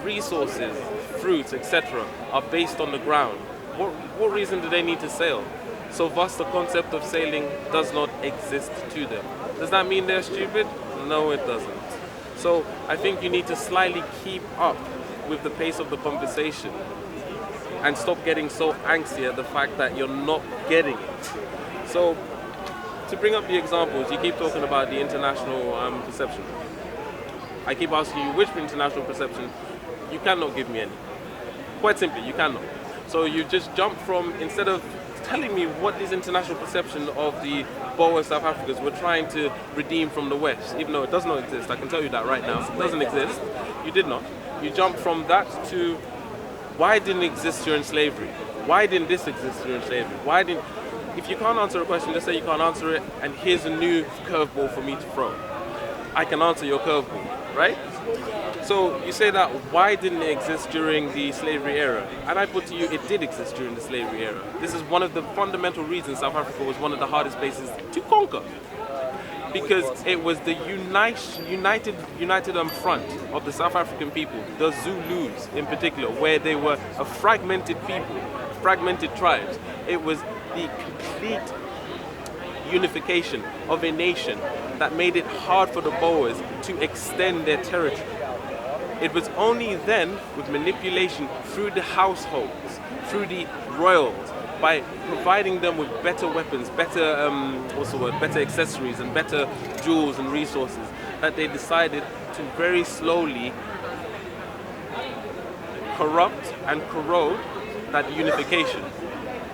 resources, fruits, etc. are based on the ground, what reason do they need to sail? So thus the concept of sailing does not exist to them. Does that mean they're stupid? No, it doesn't. So I think you need to slightly keep up with the pace of the conversation and stop getting so angsty at the fact that you're not getting it. So to bring up the examples, you keep talking about the international perception. I keep asking you which international perception. You cannot give me any. Quite simply, you cannot. So you just jump from, instead of telling me what is international perception of the Boer South Africans we're trying to redeem from the West, even though it does not exist, I can tell you that right now, it doesn't exist. You did not. You jump from that to why didn't it exist during slavery? Why didn't this exist during slavery? Why didn't... If you can't answer a question, just say you can't answer it, and here's a new curveball for me to throw. I can answer your curveball, right? So you say that why didn't it exist during the slavery era? And I put to you, it did exist during the slavery era. This is one of the fundamental reasons South Africa was one of the hardest places to conquer. Because it was the united front of the South African people, the Zulus in particular, where they were a fragmented people, fragmented tribes. It was the complete unification of a nation that made it hard for the Boers to extend their territory. It was only then, with manipulation through the households, through the royals, by providing them with better weapons, better better accessories and better jewels and resources, that they decided to very slowly corrupt and corrode that unification.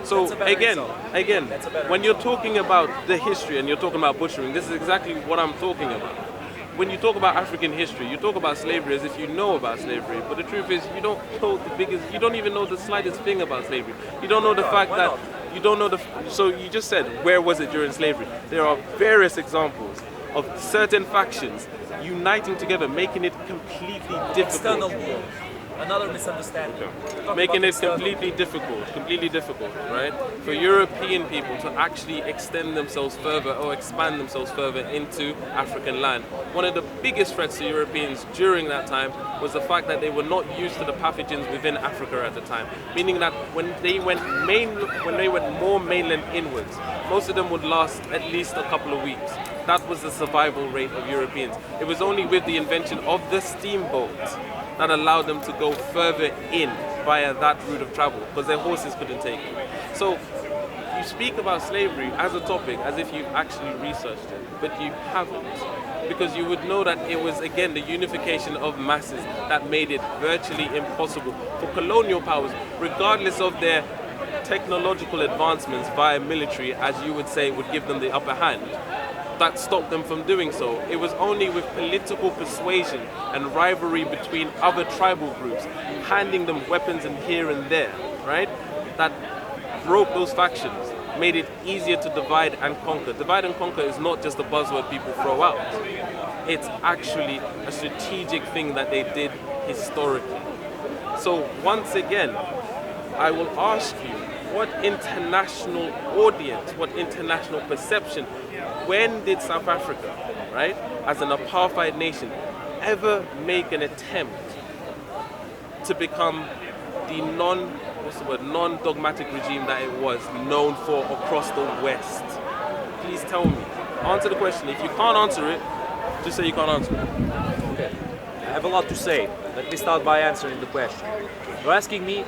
So again, when you're talking about the history and you're talking about butchering, this is exactly what I'm talking about. When you talk about African history, you talk about slavery as if you know about slavery, but the truth is you don't know you don't even know the slightest thing about slavery. You don't know the fact that you don't know so you just said, where was it during slavery? There are various examples of certain factions uniting together, making it completely difficult. External war. Another misunderstanding. Making it completely difficult, right? For European people to actually extend themselves further or expand themselves further into African land. One of the biggest threats to Europeans during that time was the fact that they were not used to the pathogens within Africa at the time. Meaning that when they went more mainland inwards, most of them would last at least a couple of weeks. That was the survival rate of Europeans. It was only with the invention of the steamboat that allowed them to go further in via that route of travel, because their horses couldn't take it. So you speak about slavery as a topic as if you've actually researched it, but you haven't, because you would know that it was, again, the unification of masses that made it virtually impossible for colonial powers, regardless of their technological advancements via military, as you would say, would give them the upper hand, that stopped them from doing so. It was only with political persuasion and rivalry between other tribal groups, handing them weapons and here and there, right, that broke those factions, made it easier to divide and conquer. Divide and conquer is not just a buzzword people throw out. It's actually a strategic thing that they did historically. So once again, I will ask you, what international audience, what international perception, when did South Africa, right, as an apartheid nation, ever make an attempt to become the non-dogmatic regime that it was known for across the West? Please tell me. Answer the question. If you can't answer it, just say you can't answer it. Okay. I have a lot to say. Let me start by answering the question. You're asking me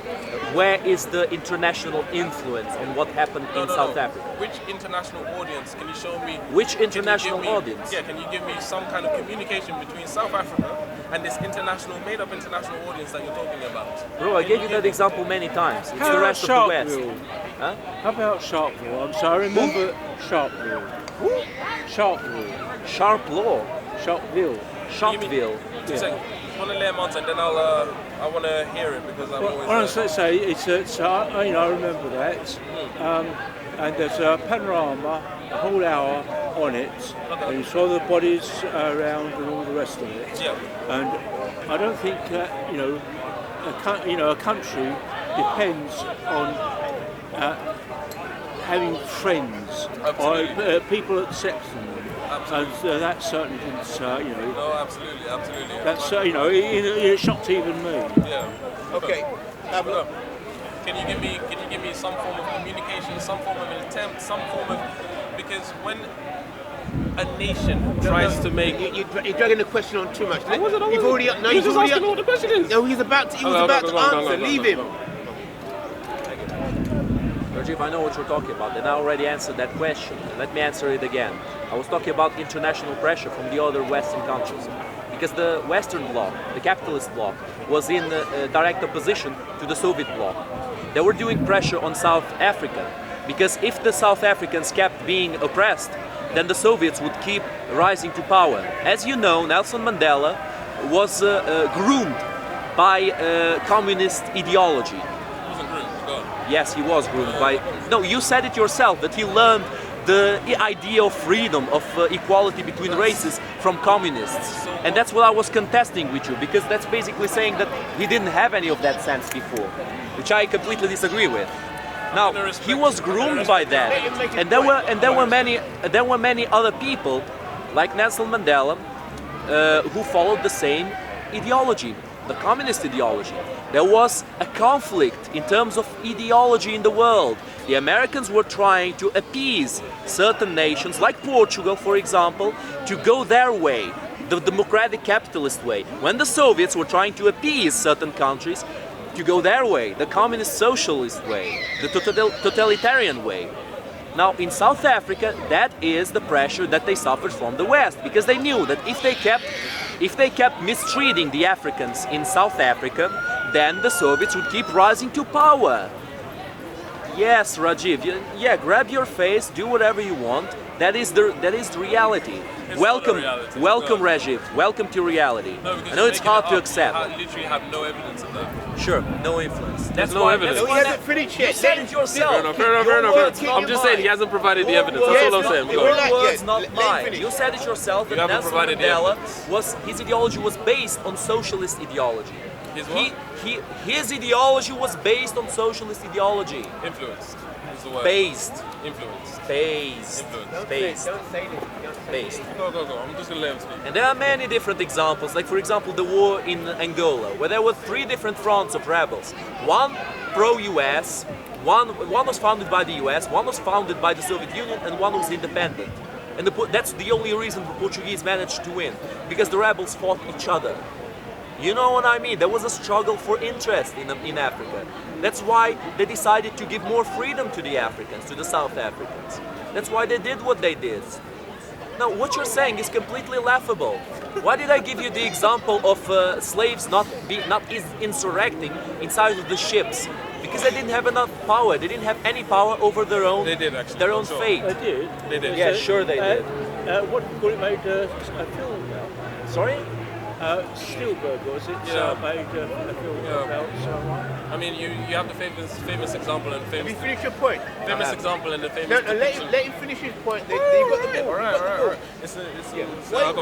where is the international influence and what happened in South Africa? Which international audience? Can you show me? Which international audience? Yeah, can you give me some kind of communication between South Africa and this made-up international audience that you're talking about? Bro, I gave you that example many times. It's the rest of the West. Huh? How about Sharpeville? I'm sorry, I remember Sharpeville. Who? Sharpeville. Sharp Law. Sharpeville. Sharpeville. 2 seconds. I want to lay them on, and then I want to hear it because I'm always. What I was going to say, it's I remember that, and there's a panorama, a whole hour on it, and you saw the bodies around and all the rest of it. Yeah. And I don't think a country depends on having friends or people accepting them. Absolutely. And that certainly didn't, No, absolutely. that's, it shocked even me. Yeah. Okay. Look, can you give me some form of communication, some form of attempt, some form of, because when a nation tries to make, You're dragging the question on too much. I wasn't. You've already no, You're he's just already asking what the question is. No, he's about to. He was about to answer. Leave him. Rajiv, I know what you're talking about, and I already answered that question. Let me answer it again. I was talking about international pressure from the other Western countries. Because the Western bloc, the capitalist bloc, was in direct opposition to the Soviet bloc. They were doing pressure on South Africa, because if the South Africans kept being oppressed, then the Soviets would keep rising to power. As you know, Nelson Mandela was groomed by communist ideology. Yes, he was groomed by... No, you said it yourself, that he learned the idea of freedom, of equality between races from communists. And that's what I was contesting with you, because that's basically saying that he didn't have any of that sense before, which I completely disagree with. Now, he was groomed by that, and there were many other people, like Nelson Mandela, who followed the same ideology, the communist ideology. There was a conflict in terms of ideology in the world. The Americans were trying to appease certain nations, like Portugal, for example, to go their way, the democratic capitalist way, when the Soviets were trying to appease certain countries to go their way, the communist socialist way, the totalitarian way. Now, in South Africa, that is the pressure that they suffered from the West, because they knew that if they kept mistreating the Africans in South Africa, then the Soviets would keep rising to power. Yes, Rajiv, yeah, grab your face, do whatever you want. That is the reality. Welcome, Rajiv. Welcome to reality. No, I know it's hard to accept. I literally have no evidence of that. Sure, no influence. There's no evidence. No, he hasn't finished yet. You said it yourself. Fair enough. I'm just saying he hasn't provided the evidence. That's all I'm saying. Your Go. words, not mine. You said it yourself that You haven't Nelson provided the Mandela his ideology was based on socialist ideology. His what? His ideology was based on socialist ideology. Influenced is the word. Based. Influenced. Based. Influenced. Based. Don't say anything. Based. Go. I'm just gonna let him speak. And there are many different examples, like for example the war in Angola, where there were 3 different fronts of rebels. One pro-US, one was founded by the US, one was founded by the Soviet Union, and one was independent. And that's the only reason the Portuguese managed to win, because the rebels fought each other. You know what I mean? There was a struggle for interest in Africa. That's why they decided to give more freedom to the Africans, to the South Africans. That's why they did what they did. Now, what you're saying is completely laughable. Why did I give you the example of slaves not insurrecting inside of the ships? Because they didn't have enough power. They didn't have any power over their own fate. They did. They did. Yeah, sure they did. What it made a film about? Sorry? Spielberg, was it? Yeah. Made a film about I mean, you have the famous example and Have famous you finished your point? example and the famous. No, let him finish his point. You've got the ball. All right.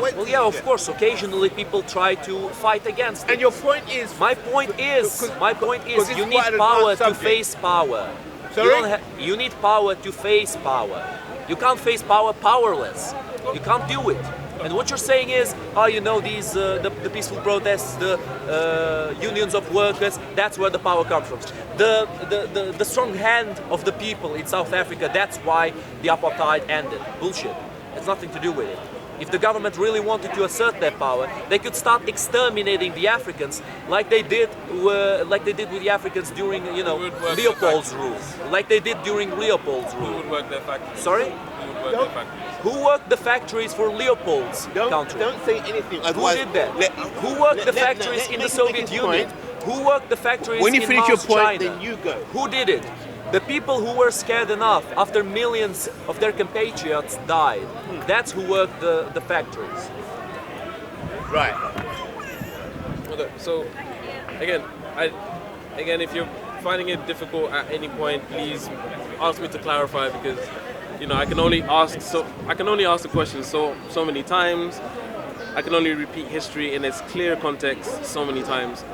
Wait, Well, yeah, of course. Occasionally, people try to fight against it. And your point is... My point is, it's you need quite an power advanced to subject. face power. Sorry? You need power to face power. You can't face power powerless. You can't do it. And what you're saying is, these the peaceful protests, the unions of workers, that's where the power comes from. The strong hand of the people in South Africa, that's why the apartheid ended. Bullshit. It's nothing to do with it. If the government really wanted to assert their power, they could start exterminating the Africans, like they did with the Africans during, Leopold's rule, like they did during Leopold's Who rule. would work their factories? Sorry? Who would work their factories? Who worked the factories for Leopold's country? Don't say anything. Who did that? Who worked the factories in the Soviet Union? Who worked the factories When you in finish your Mao's point, China? then you go. Who did it? The people who were scared enough after millions of their compatriots died. That's who worked the factories. Right. Okay, so again, if you're finding it difficult at any point, please ask me to clarify, because I can only ask the question so many times. I can only repeat history in its clear context so many times.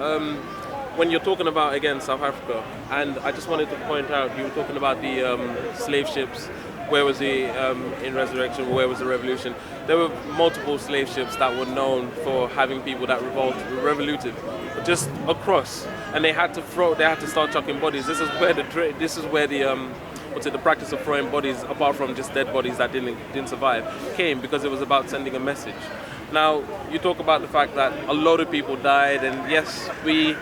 when you're talking about, again, South Africa, and I just wanted to point out, you were talking about the slave ships. Where was the in Resurrection? Where was the revolution? There were multiple slave ships that were known for having people that revoluted, just across, and they had to start chucking bodies. This is where the practice of throwing bodies, apart from just dead bodies that didn't survive, came, because it was about sending a message. Now, you talk about the fact that a lot of people died, and yes, we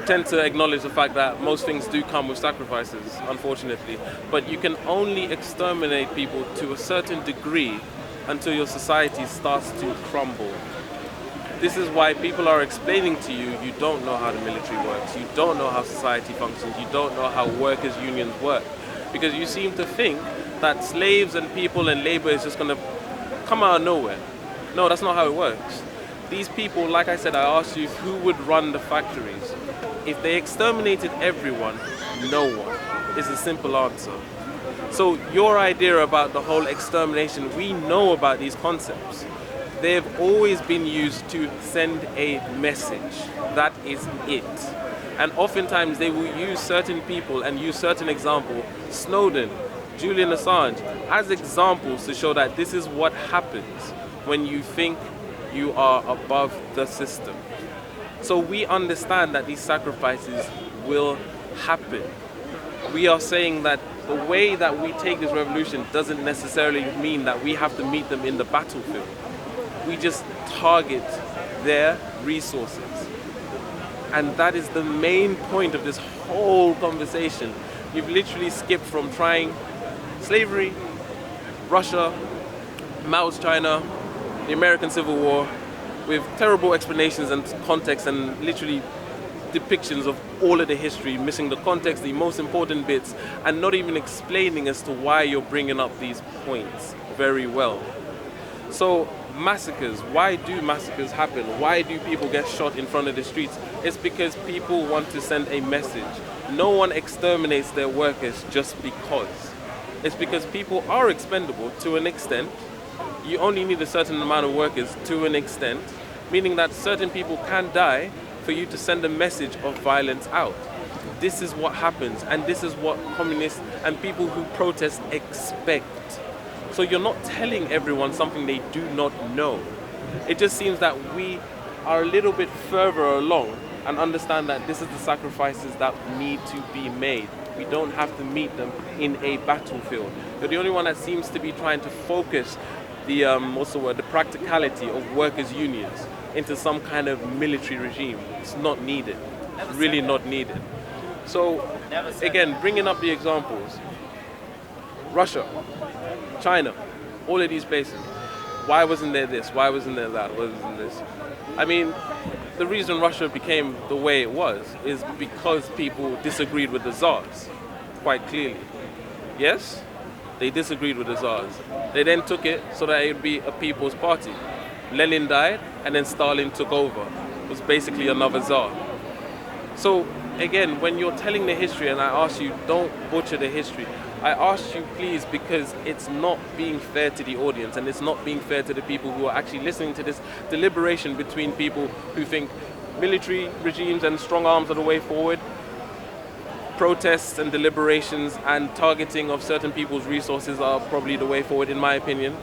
tend to acknowledge the fact that most things do come with sacrifices, unfortunately. But you can only exterminate people to a certain degree until your society starts to crumble. This is why people are explaining to you, you don't know how the military works, you don't know how society functions, you don't know how workers' unions work. Because you seem to think that slaves and people and labor is just going to come out of nowhere. No, that's not how it works. These people, like I said, I asked you who would run the factories. If they exterminated everyone, no one is a simple answer. So your idea about the whole extermination, we know about these concepts. They've always been used to send a message. That is it. And oftentimes they will use certain people and use certain examples, Snowden, Julian Assange, as examples to show that this is what happens when you think you are above the system. So we understand that these sacrifices will happen. We are saying that the way that we take this revolution doesn't necessarily mean that we have to meet them in the battlefield. We just target their resources. And that is the main point of this whole conversation. You've literally skipped from trying slavery, Russia, Mao's China, the American Civil War, with terrible explanations and context and literally depictions of all of the history, missing the context, the most important bits, and not even explaining as to why you're bringing up these points very well. So massacres, why do massacres happen? Why do people get shot in front of the streets? It's because people want to send a message. No one exterminates their workers just because. It's because people are expendable to an extent. You only need a certain amount of workers to an extent, meaning that certain people can die for you to send a message of violence out. This is what happens, and this is what communists and people who protest expect. So you're not telling everyone something they do not know. It just seems that we are a little bit further along and understand that this is the sacrifices that need to be made. We don't have to meet them in a battlefield. You're the only one that seems to be trying to focus the practicality of workers' unions into some kind of military regime. It's not needed, really not needed. So again, bringing up the examples, Russia, China, all of these places, why wasn't there this, why wasn't there that, why wasn't this? I mean, the reason Russia became the way it was is because people disagreed with the Tsars, quite clearly. Yes? They disagreed with the Tsars. They then took it so that it would be a people's party. Lenin died, and then Stalin took over. It was basically another Tsar. So again, when you're telling the history, and I ask you, don't butcher the history, I ask you please, because it's not being fair to the audience, and it's not being fair to the people who are actually listening to this deliberation between people who think military regimes and strong arms are the way forward, protests and deliberations and targeting of certain people's resources are probably the way forward, in my opinion.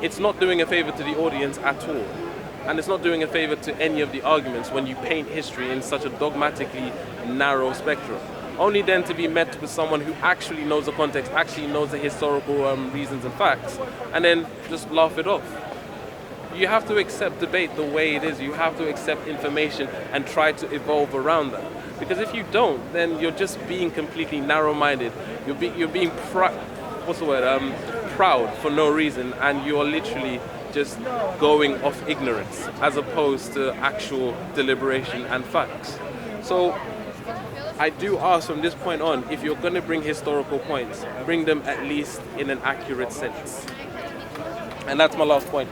It's not doing a favor to the audience at all. And it's not doing a favor to any of the arguments when you paint history in such a dogmatically narrow spectrum. Only then to be met with someone who actually knows the context, actually knows the historical reasons and facts, and then just laugh it off. You have to accept debate the way it is. You have to accept information and try to evolve around that. Because if you don't, then you're just being completely narrow-minded. You're being proud for no reason, and you're literally just going off ignorance as opposed to actual deliberation and facts. So I do ask from this point on, if you're going to bring historical points, bring them at least in an accurate sense. And that's my last point.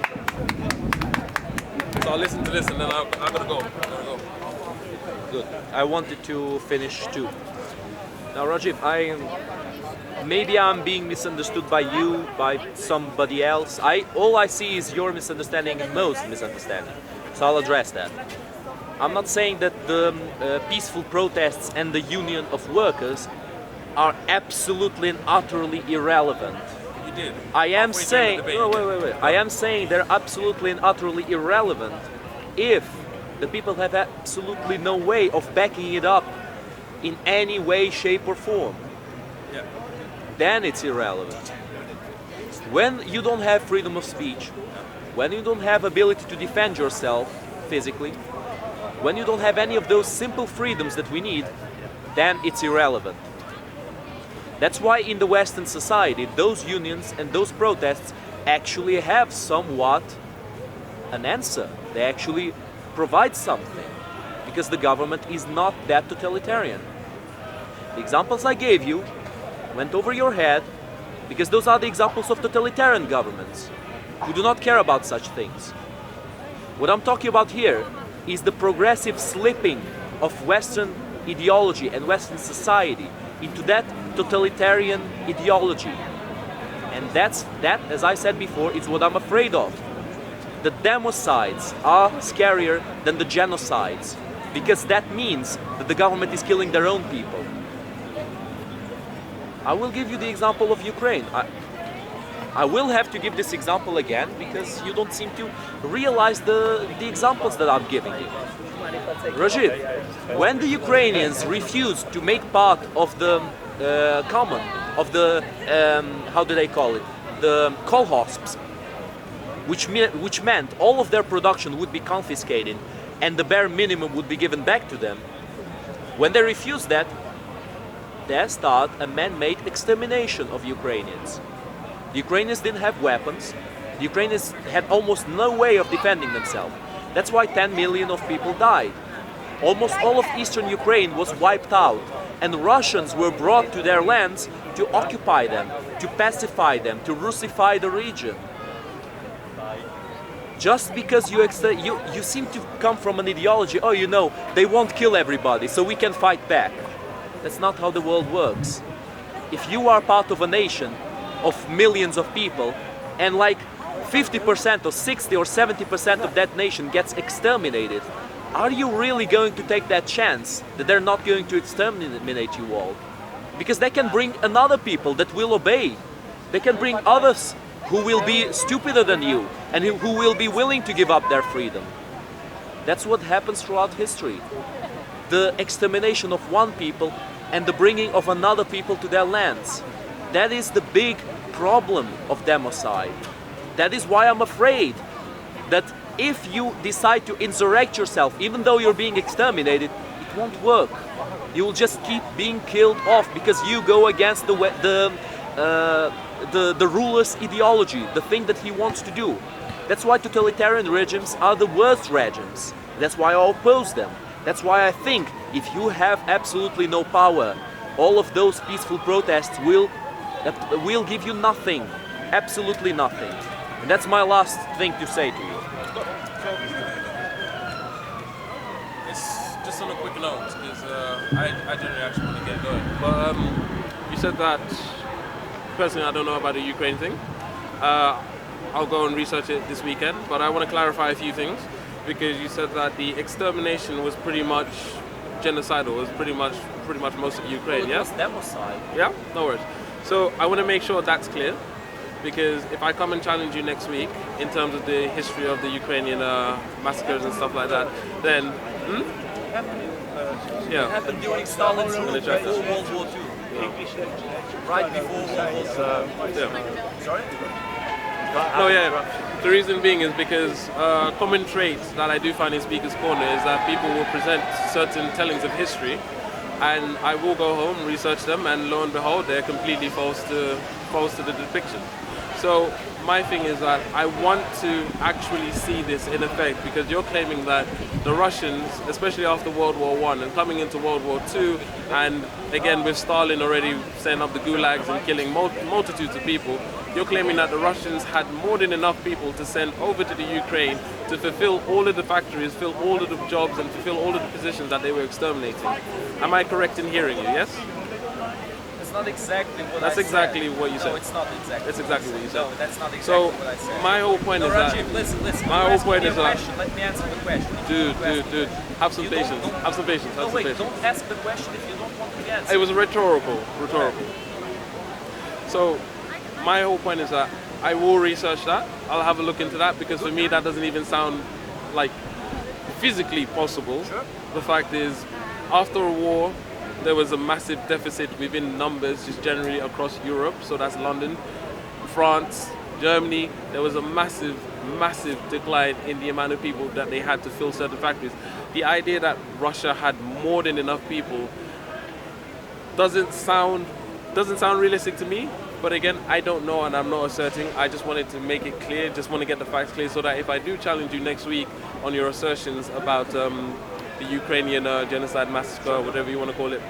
So I'll listen to this and then I'm gonna go. Good. I wanted to finish too. Now, Rajiv, maybe I'm being misunderstood by you, by somebody else. All I see is your misunderstanding and most misunderstanding. So I'll address that. I'm not saying that the peaceful protests and the union of workers are absolutely and utterly irrelevant. You did. I am Halfway through saying, the debate, no, you did. wait. I am saying they're absolutely and utterly irrelevant if the people have absolutely no way of backing it up in any way, shape, or form. Yeah. Then it's irrelevant. When you don't have freedom of speech, when you don't have ability to defend yourself physically, when you don't have any of those simple freedoms that we need, then it's irrelevant. That's why in the Western society, those unions and those protests actually have somewhat an answer. They actually provide something, because the government is not that totalitarian. The examples I gave you went over your head, because those are the examples of totalitarian governments who do not care about such things. What I'm talking about here is the progressive slipping of Western ideology and Western society into that totalitarian ideology. And that, as I said before, is what I'm afraid of. The democides are scarier than the genocides, because that means that the government is killing their own people. I will give you the example of Ukraine. I will have to give this example again, because you don't seem to realize the examples that I'm giving you. Rajiv, when the Ukrainians refused to make part of the common, of the, how do they call it, the kolhosps, which meant all of their production would be confiscated and the bare minimum would be given back to them, when they refused that, there started a man-made extermination of Ukrainians. The Ukrainians didn't have weapons. The Ukrainians had almost no way of defending themselves. That's why 10 million of people died. Almost all of eastern Ukraine was wiped out, and Russians were brought to their lands to occupy them, to pacify them, to Russify the region. Just because you seem to come from an ideology, oh, you know, they won't kill everybody, so we can fight back. That's not how the world works. If you are part of a nation of millions of people, and like 50% or 60 or 70% of that nation gets exterminated, are you really going to take that chance that they're not going to exterminate you all? Because they can bring another people that will obey. They can bring others who will be stupider than you and who will be willing to give up their freedom. That's what happens throughout history. The extermination of one people and the bringing of another people to their lands. That is the big problem of democide. That is why I'm afraid that if you decide to insurrect yourself, even though you're being exterminated, it won't work. You will just keep being killed off because you go against the ruler's ideology, the thing that he wants to do. That's why totalitarian regimes are the worst regimes. That's why I oppose them. That's why I think if you have absolutely no power, all of those peaceful protests will give you nothing, absolutely nothing. And that's my last thing to say to you. It's just on a quick note, because I generally actually want to get going. But you said that, personally I don't know about the Ukraine thing. I'll go and research it this weekend, but I want to clarify a few things, because you said that the extermination was pretty much genocidal, it was pretty much most of Ukraine, yeah? It was democide. Yeah? No worries. So I want to make sure that's clear, because if I come and challenge you next week in terms of the history of the Ukrainian massacres and stuff like that, then It happened during Stalin's rule before World War II. Right before World War II. Sorry? No, yeah. The reason being is because a common trait that I do find in Speaker's Corner is that people will present certain tellings of history, and I will go home, research them, and lo and behold, they're completely false to the depiction. So my thing is that I want to actually see this in effect, because you're claiming that the Russians, especially after World War I and coming into World War II, and again with Stalin already setting up the gulags and killing multitudes of people, you're claiming that the Russians had more than enough people to send over to the Ukraine to fulfill all of the factories, fill all of the jobs, and fulfill all of the positions that they were exterminating. Am I correct in hearing you, yes? It's not exactly what That's I exactly said. what you said. No, it's not exactly. That's exactly what you said. No, that's not exactly So what I said. my whole point No, is Rajiv, that. listen. My You whole asked point me is a that. question. Let me answer the question. Dude, have some You don't- patience. don't- Have some patience. No, Have some wait, patience. don't ask the question if you don't want the answer. It was rhetorical. So my whole point is that I will research that. I'll have a look into that because for me that doesn't even sound like physically possible. The fact is, after a war, there was a massive deficit within numbers just generally across Europe. So that's London, France, Germany. There was a massive decline in the amount of people that they had to fill certain factories. The idea that Russia had more than enough people doesn't sound realistic to me. But again, I don't know and I'm not asserting. I just wanted to make it clear, just want to get the facts clear so that if I do challenge you next week on your assertions about the Ukrainian genocide massacre, whatever you want to call it,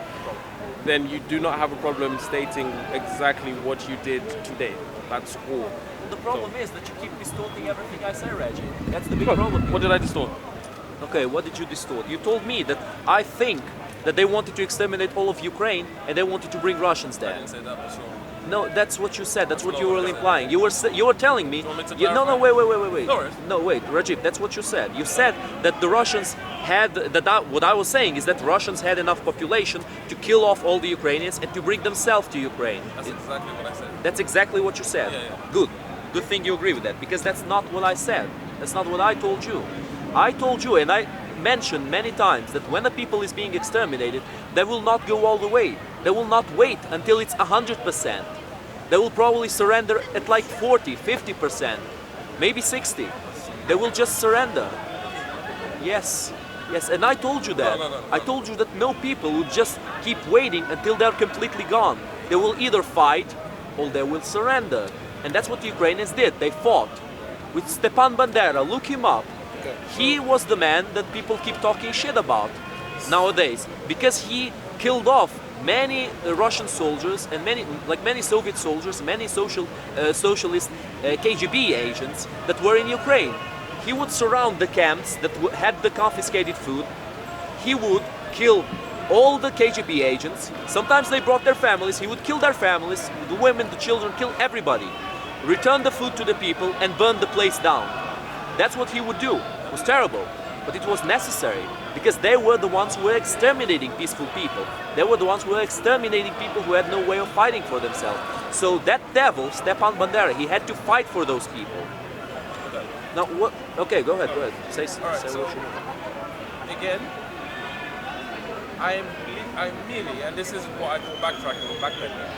then you do not have a problem stating exactly what you did today. That's all. The problem is that you keep distorting everything I say, Reggie. That's the big problem here. What did I distort? Okay, what did you distort? You told me that I think that they wanted to exterminate all of Ukraine and they wanted to bring Russians there. I didn't say that for sure. No, that's what you said. That's what not you what were I said. implying. You were telling me. You want me to No, clarify? wait. No worries. No, wait, Rajiv. That's what you said. You said that the Russians had that. What I was saying is that Russians had enough population to kill off all the Ukrainians and to bring themselves to Ukraine. That's exactly what I said. That's exactly what you said. Yeah. Good. Good thing you agree with that because that's not what I said. That's not what I told you. I told you, and I mentioned many times that when a people is being exterminated, they will not go all the way. They will not wait until it's 100%. They will probably surrender at like 40, 50%, maybe 60. They will just surrender. Yes, and I told you that. No. I told you that no people will just keep waiting until they're completely gone. They will either fight or they will surrender. And that's what the Ukrainians did. They fought. With Stepan Bandera, look him up. He was the man that people keep talking shit about nowadays because he killed off many Russian soldiers and many Soviet soldiers, many socialist KGB agents that were in Ukraine. He would surround the camps that had the confiscated food. He would kill all the KGB agents. Sometimes they brought their families. He would kill their families, the women, the children, kill everybody. Return the food to the people and burn the place down. That's what he would do. It was terrible, but it was necessary because they were the ones who were exterminating peaceful people. They were the ones who were exterminating people who had no way of fighting for themselves. So that devil, Stepan Bandera, he had to fight for those people. Now what? Okay, go ahead. Say All right, say so what you want. again, I'm merely, and this is what I call backtracking or backpedaling.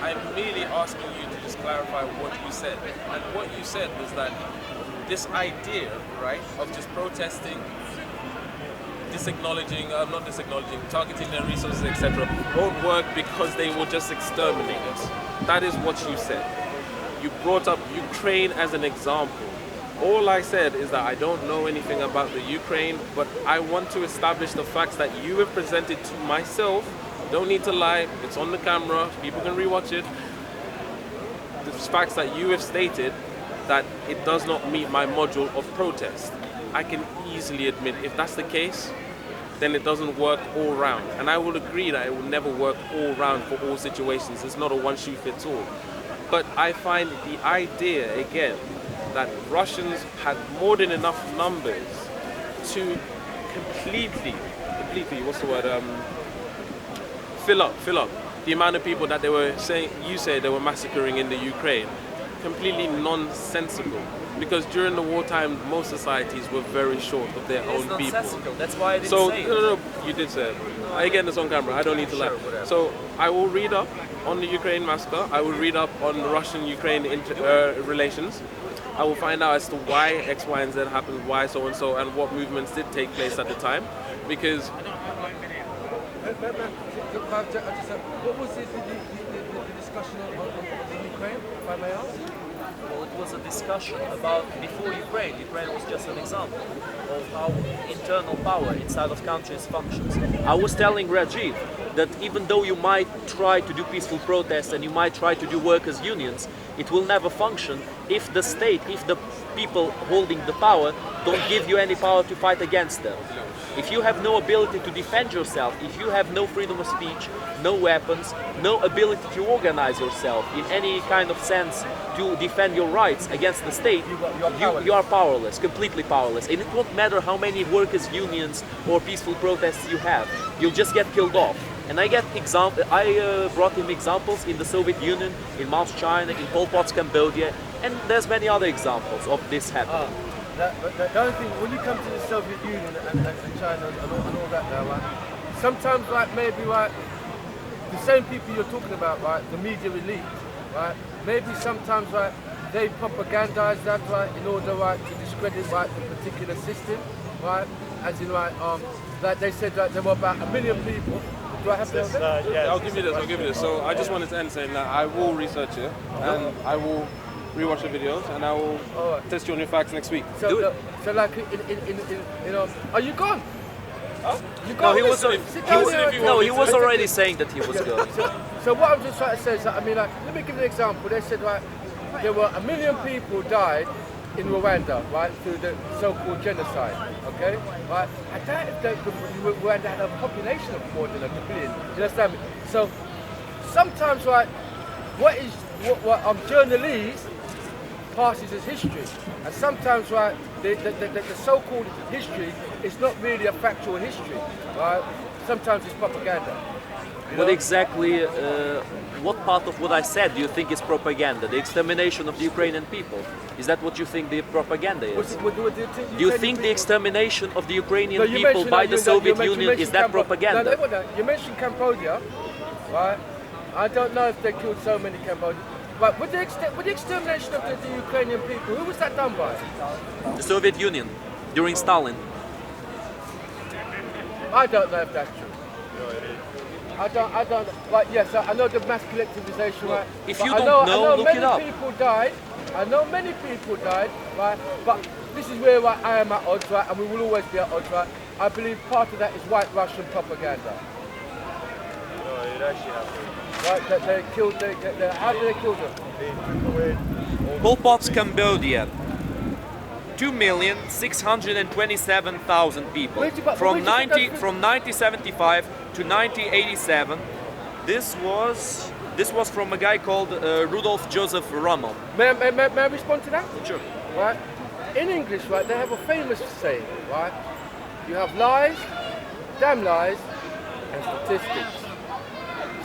I'm merely asking you to just clarify what you said. And what you said was that this idea, right, of just protesting, targeting their resources, etc., won't work because they will just exterminate us. That is what you said. You brought up Ukraine as an example. All I said is that I don't know anything about the Ukraine, but I want to establish the facts that you have presented to myself. You don't need to lie. It's on the camera. People can rewatch it. The facts that you have stated that it does not meet my module of protest. I can easily admit if that's the case, then it doesn't work all round. And I will agree that it will never work all round for all situations. It's not a one shoe fits all. But I find the idea, again, that Russians had more than enough numbers to completely, what's the word, fill up the amount of people that they were saying, you say they were massacring in the Ukraine. Completely nonsensical. Because during the wartime, most societies were very short of their own people. Nonsensical. That's why I didn't So, say it. no, you did say it. Again, it's on camera. I don't need to lie. So, I will read up on the Ukraine massacre. I will read up on Russian-Ukraine relations. I will find out as to why X, Y, and Z happened, why so and so, and what movements did take place at the time. Because What was the discussion on the Ukraine, if I may ask? Well, it was a discussion about before Ukraine. Ukraine was just an example of how internal power inside of countries functions. I was telling Rajiv that even though you might try to do peaceful protests and you might try to do workers' unions, it will never function if the state, if the people holding the power don't give you any power to fight against them. If you have no ability to defend yourself, if you have no freedom of speech, no weapons, no ability to organize yourself in any kind of sense to defend your rights against the state, you are powerless, completely powerless. And it won't matter how many workers' unions or peaceful protests you have, you'll just get killed off. And I brought him examples in the Soviet Union, in Mao's China, in Pol Pot's Cambodia, and there's many other examples of this happening. The only thing, when you come to the Soviet Union and China and all that now, right, sometimes like maybe like the same people you're talking about, right, the media elite, right, maybe sometimes like they propagandize that, right, in order, right, to discredit, right, the particular system, right, as in like they said that there were about 1 million people. Do I have to? Yeah, I'll give you this. So I just wanted to end saying that I will research it and I will rewatch the videos and I will test you on your facts next week. So like are you gone? Huh? You No, gone? he was. He was already saying that he was good. So what I'm just trying to say is that, I mean, like, let me give you an example. They said, right, there were 1 million people died in Rwanda, right, through the so-called genocide, okay? Right? I doubt if Rwanda had a population of more than 1 billion. You understand me? So sometimes, right, what journalists passes as history, and sometimes, right, the so-called history is not really a factual history, right? Sometimes it's propaganda. What exactly, what part of what I said do you think is propaganda? The extermination of the Ukrainian people? Is that what you think the propaganda is? Do you think the extermination of the Ukrainian people by the Soviet Union, is that propaganda? No, you mentioned Cambodia, right? I don't know if they killed so many Cambodians. But with the extermination of the Ukrainian people, who was that done by? The Soviet Union, during Stalin. I don't know if that's true. I don't. Like, yes, I know the mass collectivization, right? If you don't know, look it up. Many people died. I know many people died, right? But this is where I am at odds, right? And we will always be at odds, right? I believe part of that is white Russian propaganda. No, it actually happened. Right? That they killed. How did they kill them? Pol Pot's Cambodia. 2,627,000 people from 1975 to 1987. This was from a guy called Rudolf Joseph Rommel. May I respond to that? Sure. Right. In English, right, they have a famous saying, right? You have lies, damn lies, and statistics.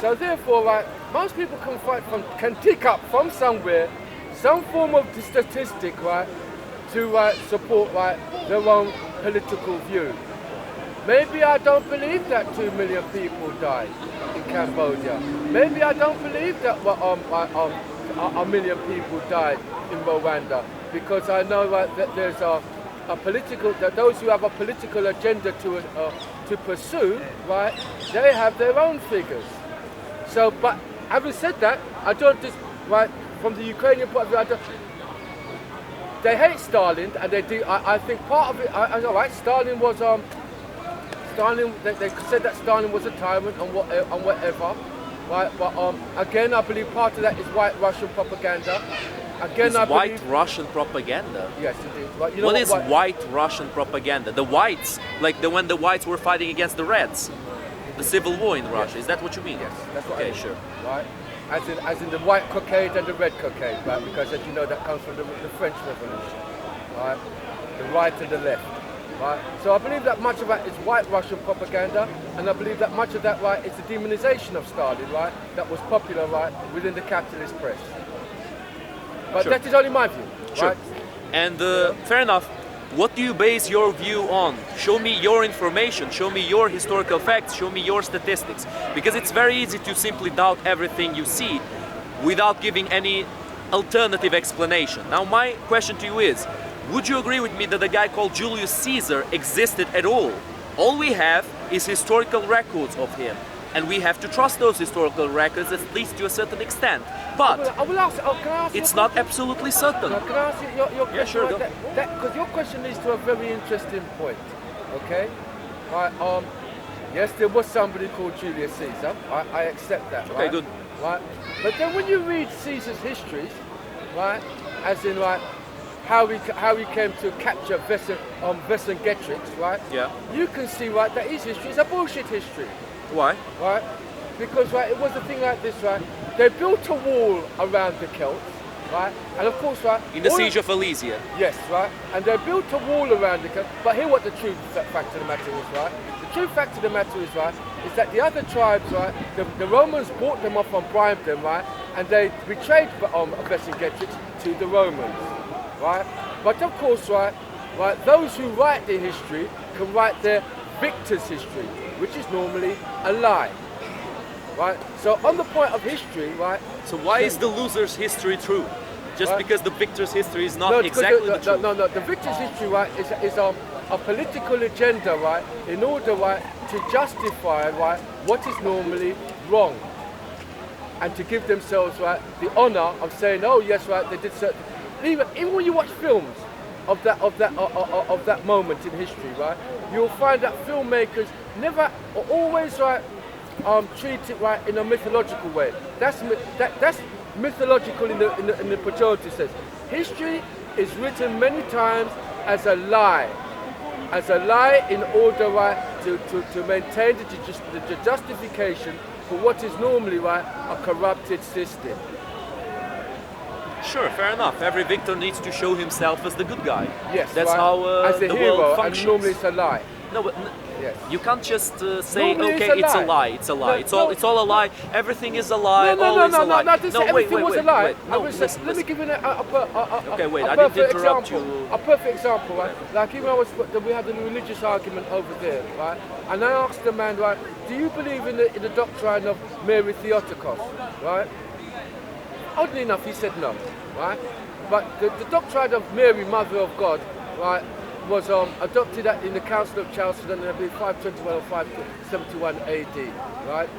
So therefore, right, most people can pick up from somewhere some form of statistic, right, to support, right, their own political view. Maybe I don't believe that 2 million people died in Cambodia. Maybe I don't believe that 1 million people died in Rwanda, because I know, right, that there's a political, that those who have a political agenda to pursue, right, they have their own figures. So, but having said that, I don't just, right, from the Ukrainian point of view, they hate Stalin, and they do. I think part of it. I know, right? Stalin was Stalin. They said that Stalin was a tyrant and whatever, right? But again, I believe part of that is white Russian propaganda. Again, I believe Russian propaganda. Yes, indeed. Right, you know what is white Russian propaganda? The whites, like when the whites were fighting against the Reds, the civil war in Russia. Is that what you mean? Yes, that's what okay, I mean. sure. Right. As in the white cockade and the red cockade, right? Because as you know, that comes from the French Revolution, right? The right and the left, right? So I believe that much of that is white Russian propaganda, and I believe that much of that, right, is the demonization of Stalin, right? That was popular, right, within the capitalist press. But sure. That is only my view, sure. right? And fair enough. What do you base your view on? Show me your information, show me your historical facts, show me your statistics. Because it's very easy to simply doubt everything you see without giving any alternative explanation. Now my question to you is, would you agree with me that a guy called Julius Caesar existed at all? All we have is historical records of him. And we have to trust those historical records at least to a certain extent. But I will ask, can I ask it's not absolutely certain. Can I ask you your question? Yeah, sure. Right, because your question leads to a very interesting point. Okay? Right, yes, there was somebody called Julius Caesar. I accept that. Okay, right? good. Right? But then when you read Caesar's histories, right, as in, right, how he came to capture Vercingetorix, right? Yeah. You can see, right, that his history is a bullshit history, Why? right? Because, right, it was a thing like this, right? They built a wall around the Celts, right? And of course, right, In the all siege of Alesia. yes, right? And they built a wall around the Celts. But here what the true fact of the matter is, right? The true fact of the matter is, right, is that the other tribes, right, the Romans bought them off and bribed them, right? And they betrayed Vercingetorix to the Romans, right? But of course, right, those who write their history can write their victor's history, which is normally a lie, right? So on the point of history, right? So why is the loser's history true? Just Right. because the victor's history is not No, because exactly the truth. no, the victor's history, right, is a political agenda, right, in order, right, to justify, right, what is normally wrong, and to give themselves, right, the honour of saying, oh yes, right, they did certain. Even when you watch films of that moment in history, right, you'll find that filmmakers never, or always, right, treat it, right, in a mythological way. That's mythological in the pejorative sense. History is written many times as a lie in order, right, to maintain the justification for what is normally, right, a corrupted system. Sure, fair enough. Every victor needs to show himself as the good guy. Yes, That's right, how as the the hero, world and functions. normally it's a lie. No, but Yes. you can't just say, Normally okay, it's a lie. it's a lie. No, It's all a lie. Everything is a lie. No, always a lie. I didn't say everything was a lie. Wait, no, listen, let me give you Okay, wait, a I didn't perfect interrupt example. you. A perfect example, right? Like even we had a religious argument over there, right? And I asked the man, right, do you believe in the doctrine of Mary Theotokos, right? Oddly enough, he said no, right? But the doctrine of Mary, Mother of God, right, was adopted in the Council of Chalcedon in I believe 521 or 571 AD, right?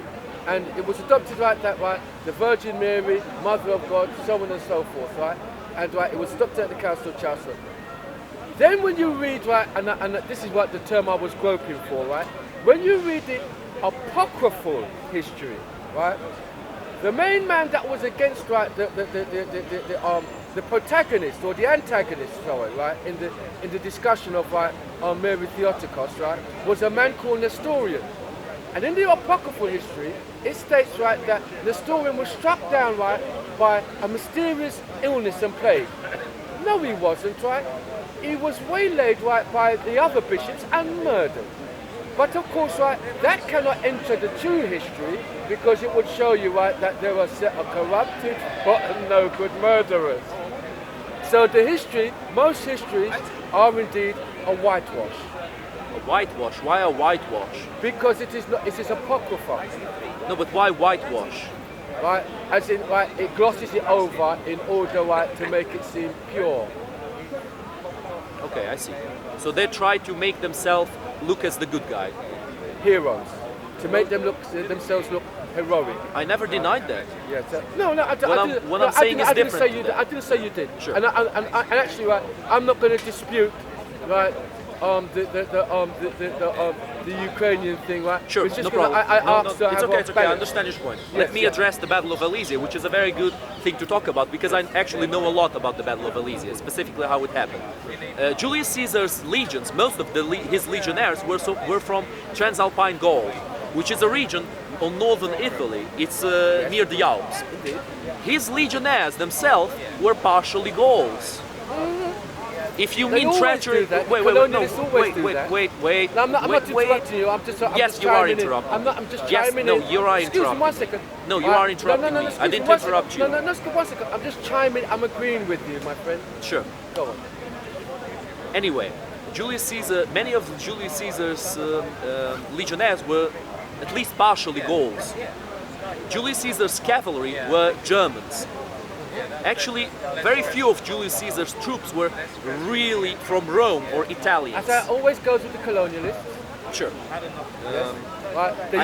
And it was adopted like that, right? The Virgin Mary, Mother of God, so on and so forth, right? And right, it was adopted at the Council of Chalcedon. Then when you read, right, and this is what the term I was groping for, right? When you read the apocryphal history, right? The main man that was against, right, the protagonist or the antagonist, sorry, right, in the discussion of, right, Mary Theotokos, right, was a man called Nestorian. And in the apocryphal history, it states, right, that Nestorian was struck down, right, by a mysterious illness and plague. No, he wasn't, right? He was waylaid, right, by the other bishops and murdered. But of course, right, that cannot enter the true history because it would show you, right, that there are set of corrupted but no good murderers. So the history, most histories are indeed a whitewash. A whitewash? Why a whitewash? Because it is apocryphal, No, but why whitewash? right? As in, right, it glosses it over in order, right, to make it seem pure. Okay, I see. So they try to make themselves look as the good guy. Heroes, to make themselves look heroic. I never denied that. Yes. No, What I'm saying is different to that. I didn't say you did. Sure. And actually, right, I'm not going to dispute, right, the Ukrainian thing, right? Sure, It's just no 'cause problem. I No, asked to it's have okay, a it's okay. I balance. understand your point. Yes, Let me yeah. address the Battle of Alesia, which is a very good thing to talk about because I actually know a lot about the Battle of Alesia, specifically how it happened. Julius Caesar's legions, most of his legionnaires were from Transalpine Gaul, which is a region on northern Italy. It's near the Alps. His legionnaires themselves were partially Gauls. If you They mean always treachery, do that. wait, Colonialists always do that. wait. No, I'm not wait. interrupting you. I'm just Yes, you are chiming in. interrupting. I'm just Yes, chiming no, in. you are Excuse me interrupting. one second. No, you are interrupting me. excuse I didn't one second. interrupt you. No, excuse one second. I'm just chiming. I'm agreeing with you, my friend. Sure. Go on. Anyway, many of Julius Caesar's legionnaires were at least partially Gauls. Julius Caesar's cavalry were Germans. Actually, very few of Julius Caesar's troops were really from Rome or Italians. As that always goes with the colonialists, Sure. right? They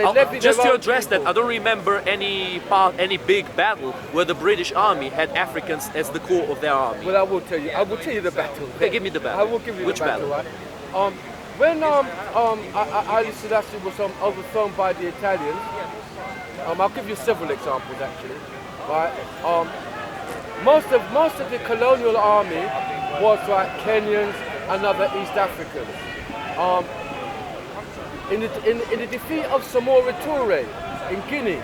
I'll- levy just their to own address that, people. I don't remember any big battle where the British army had Africans as the core of their army. Well, I will tell you the battle. Okay, give me the battle. I will give you Which the battle, battle? right? When Haile Selassie was overthrown by the Italians, I'll give you several examples actually, right? most of the colonial army was like Kenyans and other East Africans. In the defeat of Samora Toure in Guinea,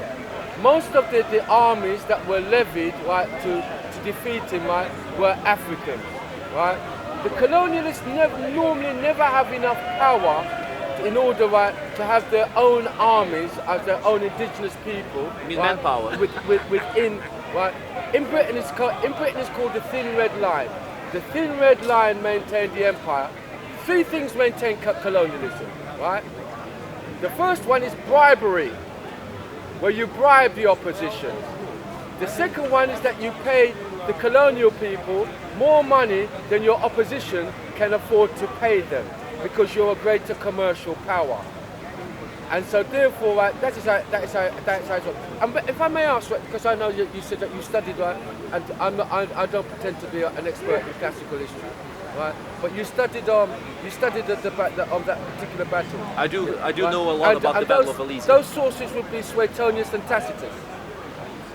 most of the armies that were levied, right, to defeat him, right, were African, right. The colonialists normally never have enough power in order, right, to have their own armies as their own indigenous people. You mean right, manpower? Within, right. In Britain it's called the Thin Red Line. The Thin Red Line maintained the empire. Three things maintain colonialism, right? The first one is bribery, where you bribe the opposition. The second one is that you pay the colonial people more money than your opposition can afford to pay them, because you're a greater commercial power. And so therefore, right, that is how it's. And if I may ask, right, because I know you said that you studied, right, and I don't pretend to be an expert in classical history, right? But you studied that particular battle. I do know a lot about the Battle of Elysium. Those sources would be Suetonius and Tacitus.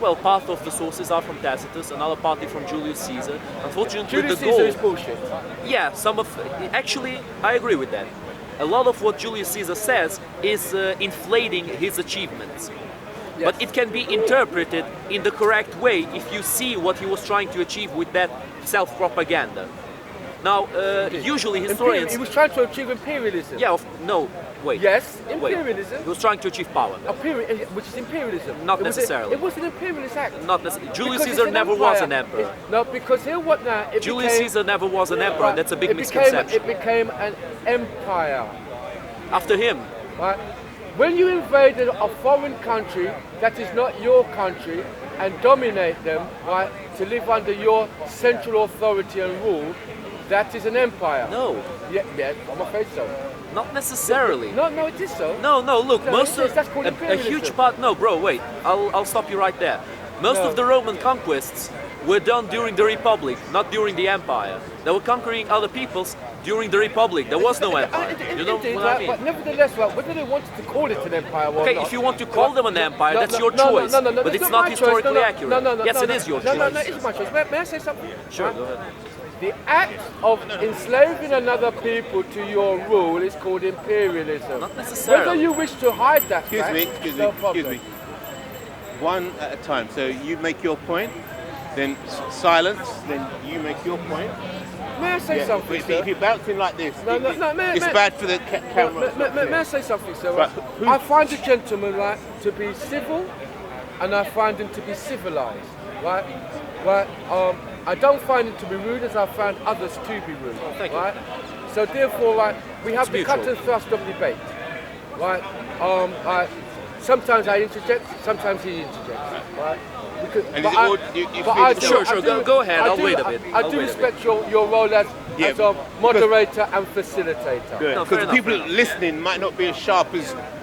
Well, part of the sources are from Tacitus, another part is from Julius Caesar. Unfortunately, Julius the Caesar goal, is bullshit. yeah, actually, I agree with that. A lot of what Julius Caesar says is inflating his achievements. Yes. But it can be interpreted in the correct way if you see what he was trying to achieve with that self-propaganda. Now, usually historians... He was trying to achieve imperialism. Yeah, no, wait. Yes, Wait. imperialism. He was trying to achieve power. Which is imperialism. Not necessarily. It was an imperialist act. Not necessarily. Julius Because Caesar it's an never was an empire. emperor. No, because here what now? Julius Caesar never was an emperor, and that's a big misconception. It became an empire. After him, Right? When you invaded a foreign country that is not your country and dominate them, right, to live under your central authority and rule, that is an empire. no, Yeah, I'm afraid so. not necessarily. No, it is so. No, look, No, most it is. of That's called a imperialism. huge part. No, bro, wait. I'll stop you right there. Most No. of the Roman conquests were done during the Republic, not during the Empire. They were conquering other peoples during the Republic. There was no empire. You know Indeed, what right, I mean? but nevertheless, right, whether they wanted to call it an empire or Okay, not. if you want to call them an empire, that's your no, choice. No, but it's not not my choice. historically accurate. No, yes, it no, is your no, choice. No, it is my choice. May I say something? Sure, Right? go ahead. The act of enslaving another people to your rule is called imperialism. Not necessarily. Whether you wish to hide that Excuse fact, me, no problem. excuse me. One at a time. So you make your point, then silence, then you make your point. May I say something, If sir? you're bouncing like this, No, it's bad for the camera. May I say something, sir? Right, who- I find a gentleman, right, to be civil, and I find him to be civilized, right? Right. I don't find him to be rude, as I found others to be rude. thank you. Right. So therefore, right, we have It's the cut mutual. and thrust of debate, right? Sometimes I interject, sometimes he interjects, right? Because, And but is it I- all- you but feel I it's- do- Sure, I sure, do- go ahead, I I'll do- wait a bit. I I'll do wait a respect your role as Yeah, a moderator and facilitator. Good. No, Because fair the enough, people fair enough. listening might not be as sharp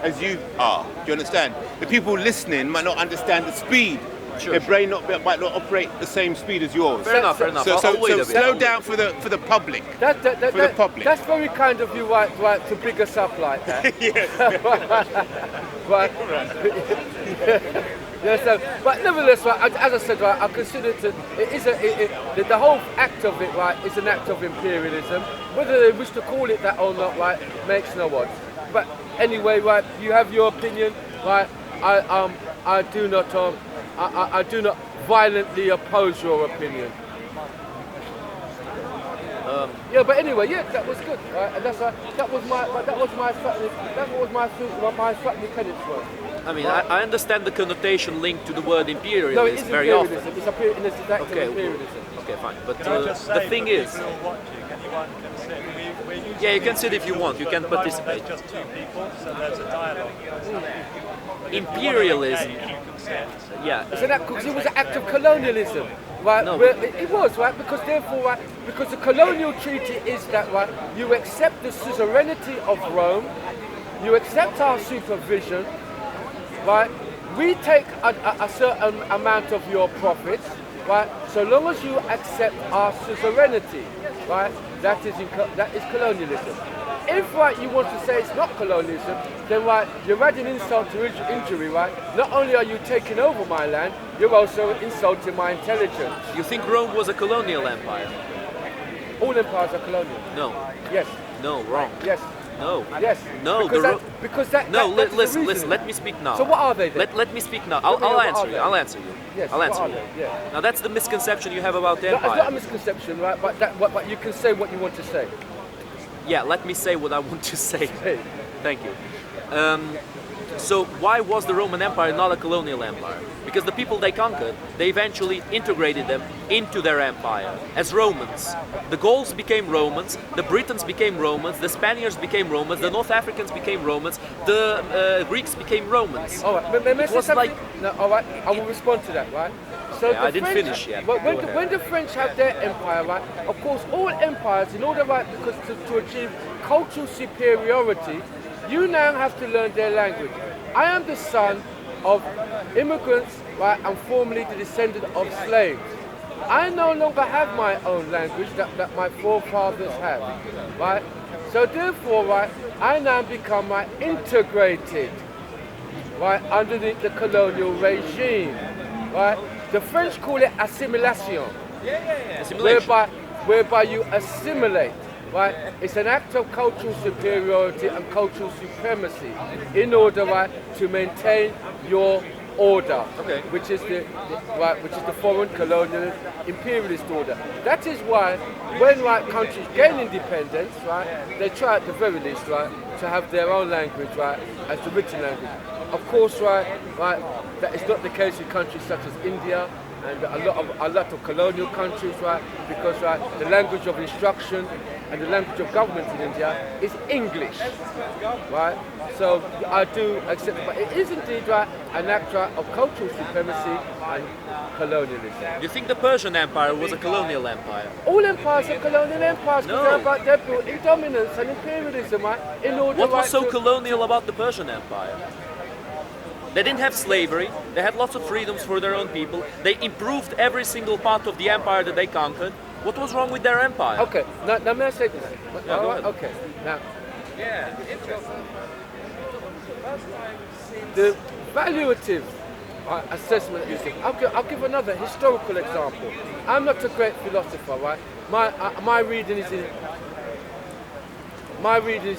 as you are. Do you understand? The people listening might not understand the speed. Sure, Their sure. brain might not operate the same speed as yours. Fair enough, fair enough. So, I'll wait a bit. slow down for the public. That, For the public. That's very kind of you, right, to big us up like that. Right. Yeah, so, but nevertheless, right, as I said, right, I consider the whole act of it, right, is an act of imperialism. Whether they wish to call it that or not, right, makes no odds. But anyway, right, you have your opinion, right? I do not violently oppose your opinion. Yeah, but anyway, yeah, that was good, right? And that was my Threatening Credits work. I mean, I understand the connotation linked to the word imperialist No, it is very imperialism. often. It's an act of Okay, imperialism. Okay, fine. But Can I just say the thing that is, if you're watching, anyone can sit. We're using yeah, you can sit if you want. You but can at the moment participate. There's just two people, so there's a dialogue. Imperialism, You can sit. yeah. It's an act because it was an act of colonialism, right? No, Where it was, right? Because therefore, right? Because the colonial treaty is that, right? You accept the suzerainty of Rome, you accept our supervision, right? We take a certain amount of your profits, right? So long as you accept our suzerainty, right? That is colonialism. If, right, you want to say it's not colonialism, then, right, you're adding insult to injury, right? Not only are you taking over my land, you're also insulting my intelligence. You think Rome was a colonial empire? All empires are colonial. No. Yes. No, wrong. Yes. No. Yes. No, because that. No, that's the listen, reason. let me speak now. So what are they then? Let me speak now. Let me know I'll what answer are you. they? I'll answer you. Yes. I'll what answer are you. they? Yeah. Now that's the misconception you have about the No, it's empire. not a misconception, right? But you can say what you want to say. Yeah, let me say what I want to say. Hey. Thank you. So why was the Roman Empire not a colonial empire? Because the people they conquered, they eventually integrated them into their empire as Romans. The Gauls became Romans, the Britons became Romans, the Spaniards became Romans, the North Africans became Romans, the Greeks became Romans. All right, may I say was something? like- No, all right, I will respond to that, right? So Yeah, the I didn't French, finish yet. When the French have their empire, right? Of course, all empires, in order, right, because to achieve cultural superiority, you now have to learn their language. I am the son of immigrants, right, and formerly the descendant of slaves. I no longer have my own language that my forefathers had, right? So therefore, right, I now become integrated, right, underneath the colonial regime, right? The French call it assimilation, Assimilation. whereby you assimilate, right? It's an act of cultural superiority and cultural supremacy in order, right, to maintain your order, Okay. which is the foreign colonial imperialist order. That is why when countries gain independence, right, they try at the very least, right, to have their own language, right, as the written language. Of course, right, that is not the case in countries such as India and a lot of colonial countries, right, because the language of instruction and the language of government in India is English, right? So I do accept it, but it is indeed, right, an act, right, of cultural supremacy and colonialism. You think the Persian Empire was a colonial empire? All empires are colonial empires No. because they're built in dominance and imperialism, right? In order, What was right, so to- colonial about the Persian Empire? They didn't have slavery, they had lots of freedoms for their own people, they improved every single part of the empire that they conquered. What was wrong with their empire? Okay, now may I say this? Yeah, go ahead. Okay, now. The valuative assessment is. I'll give another historical example. I'm not a great philosopher, right? My reading is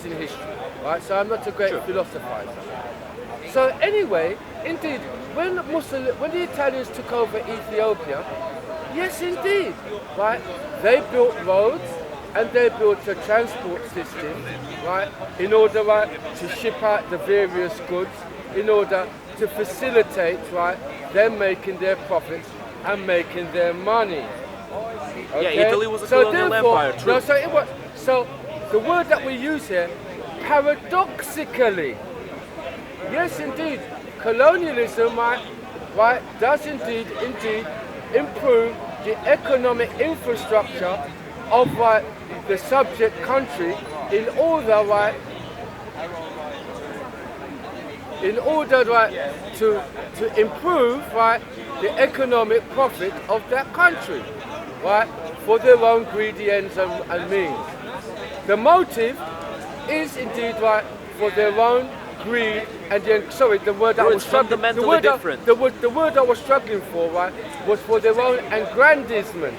in history, right? So I'm not a great philosophizer. So anyway, indeed, when the Italians took over Ethiopia, yes, indeed, right? They built roads and they built a transport system, right? In order, right, to ship out the various goods, in order to facilitate, right, them making their profits and making their money. Okay? Yeah, Italy was a colonial empire, true. No, so it was. So the word that we use here, paradoxically. Yes, indeed, colonialism, right, does indeed improve the economic infrastructure of the subject country in order, right, to improve, right, the economic profit of that country, right, for their own greedy ends and means. The motive is indeed, right, for their own greed and then, sorry, the word that Well, was it's struggling, fundamentally different. the word I was struggling for, right, was for their own aggrandizement,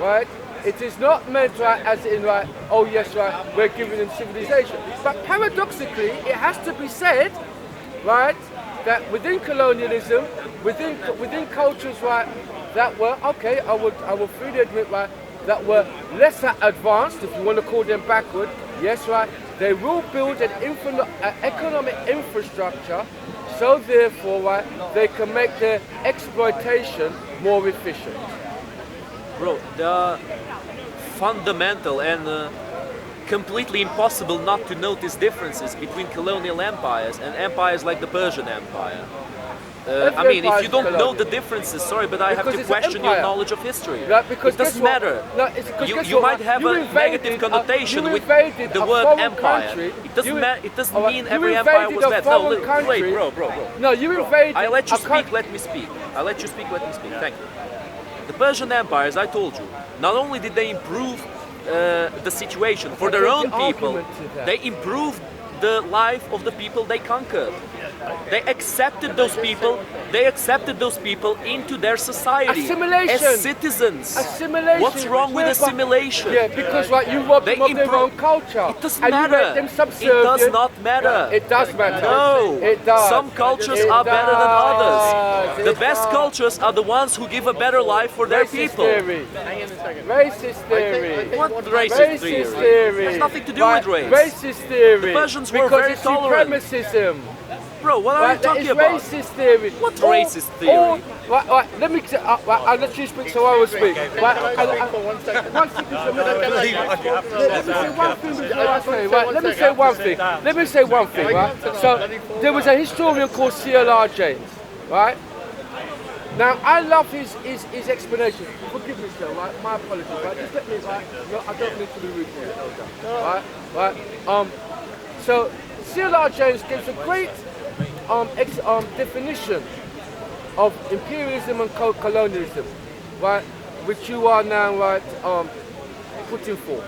right? It is not meant, right, as in, right, oh yes, right, we're giving them civilization. But paradoxically, it has to be said, right, that within colonialism, within cultures, right, that were, okay, I will freely admit, right, that were lesser advanced, if you want to call them backward, yes, right, they will build an economic infrastructure, so therefore, right, they can make their exploitation more efficient. Bro, the fundamental and completely impossible not to notice differences between colonial empires and empires like the Persian Empire. I mean, if you don't know the differences, sorry, but I have Because to it's an question your empire. knowledge of history. Right, because It doesn't guess what? matter. No, it's 'cause guess You what, might right? have You a invaded negative connotation you with invaded the a word foreign empire. country. It doesn't You- matter. It doesn't all right, mean you every empire invaded was a bad. No, foreign country. wait, bro. No, you invaded. I let you a speak. Let me speak. I let you speak. Let me speak. Thank you. The Persian Empire, as I told you, not only did they improve the situation for their What's own the people, argument to that? they improved the life of the people they conquered. They accepted those people. They accepted those people into their society Assimilation. as citizens. Assimilation. What's wrong with Whereby- assimilation? Yeah, because like you rob They them of their impro- own culture. It doesn't and matter. You make them It subservient. does not matter. It does matter. No. It does. Some cultures It are better than does. others. The It best does. cultures are the ones who give a better life for their Racist people. theory. Racist theory. What racist Racist theory? theory. Has nothing to do Right, with race. Racist theory. The Persians were because very it's tolerant. supremacism. Bro, what are Right, you that talking is about? racist theory. What racist theory? Right, let me. Right, I'll let you speak so I will speak. Right, one second. Let me say one thing. Let me say one thing. Right. So there was a historian called C.L.R. James. Right. Now I love his explanation. Forgive me, sir. Right. My apologies. Right. Just let me. Right. No, I don't mean to be rude to you, elder. Right. Right. So C.L.R. James gives a great definition of imperialism and colonialism, right? Which you are now putting forth,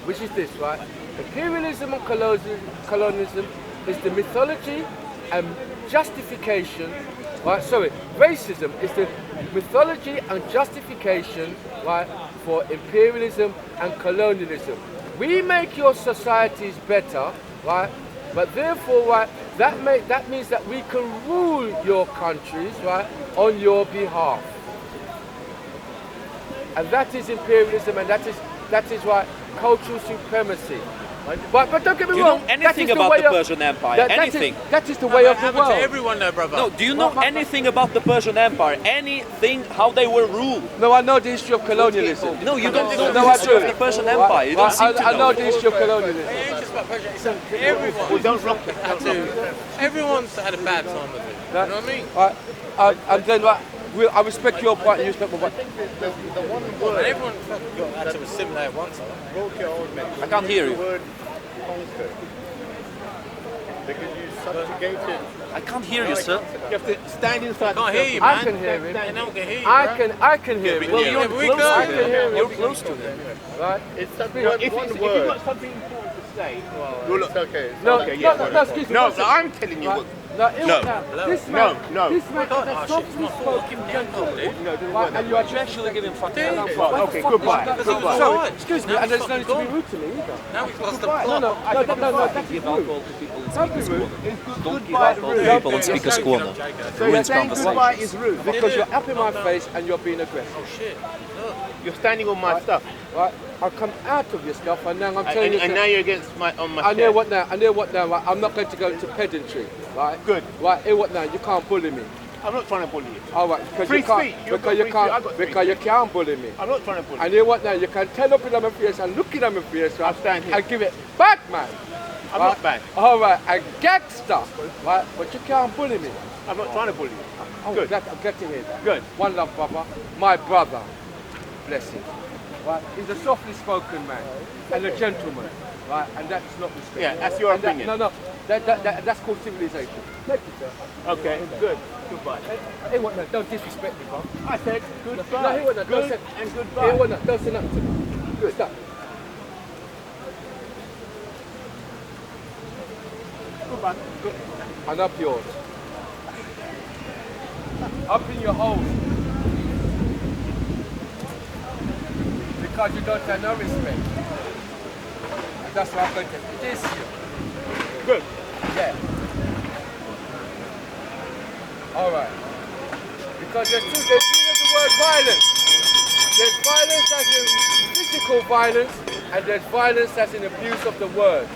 which is this, right? Imperialism and colonialism is the mythology and justification, right? Sorry, racism is the mythology and justification, right, for imperialism and colonialism. We make your societies better, right? But therefore, right, that means that we can rule your countries, right, on your behalf. And that is imperialism, and that is right, cultural supremacy. But don't get me Do you wrong. know that is anything the about way the of- Persian Empire? Anything? That is the way of the Happened to world. everyone there, brother. No, do you know anything about the Persian Empire? Anything, how they were ruled? No, I know the history of colonialism. No, you don't know No, the I history of do. the Persian Empire. You don't seem to I know know. the history of colonialism. It ain't just about Persia, it's everyone. Don't rock it. Everyone's had a bad time with it. You know what I mean? Right, and then right, I respect your point, you respect my point. And everyone had to assimilate at once. I can't hear you. Because you subjugated. I can't hear you, sir. You have to stand inside. Can't hear you, I man. can hear him. No one can hear you, I can hear him. Well, Yeah, you're but we close can't. to I can hear him. him. You're close to him. Right? It's If one you've word. got something important to say, it's okay. It's No, okay, no, yeah, no, whatever. excuse me. No, one second. I'm telling you what. No, this man, No. this man is a softly spoken gentleman. Right, and you are Actually, give him fucking. Okay, goodbye. Goodbye. Sorry, excuse me, and there's no need to be rude to me either. Now we've lost the No, plot. no, that is Give rude. alcohol to people in Don't be Speaker's rude. Corner. It's Don't give goodbye alcohol rude. to people in Speaker's Corner. So you're Ruins saying goodbye conversations. is rude. Because you're up in my face and you're being aggressive. Oh shit. You're standing on my stuff. Right? I'll come out of your stuff and now I'm telling And you. now you're against my on my I know chair. what now. I know what now. Right? I'm not going to go into pedantry. Right? Good. Right? Hear what now? You can't bully me. I'm not trying to bully you. All right? Because Free you can't. speech. You've Because got you free speech. I've can't. got free Because you speech. can't bully me. I'm not trying to bully you. And you know what now? You can turn up in my face and look in my face, right? I'll stand here. And give it back, man. I'm not bad. All right, and gangster, right? But you can't bully me. I'm not trying to bully you. Oh, Good. I'm glad to hear that. Good. One love, brother. My brother. Bless him. Right? He's a softly spoken man and a gentleman. Right? And that's not respect. Yeah, that's your And that- opinion. No. That's called civilization. Thank you, sir. Okay, good. Goodbye. Hey, what now? Don't disrespect me, bro. I said goodbye. No, hey, what now? Don't Good say. and Hey, goodbye. what now? Don't say nothing to me. Good. Stop. Goodbye. And up yours. Up in your hole. Because you don't have no respect. And that's why I'm going to diss you. Good. Yeah. All right. Because there's meaning of the word violence. There's violence as in physical violence, and there's violence as in abuse of the word.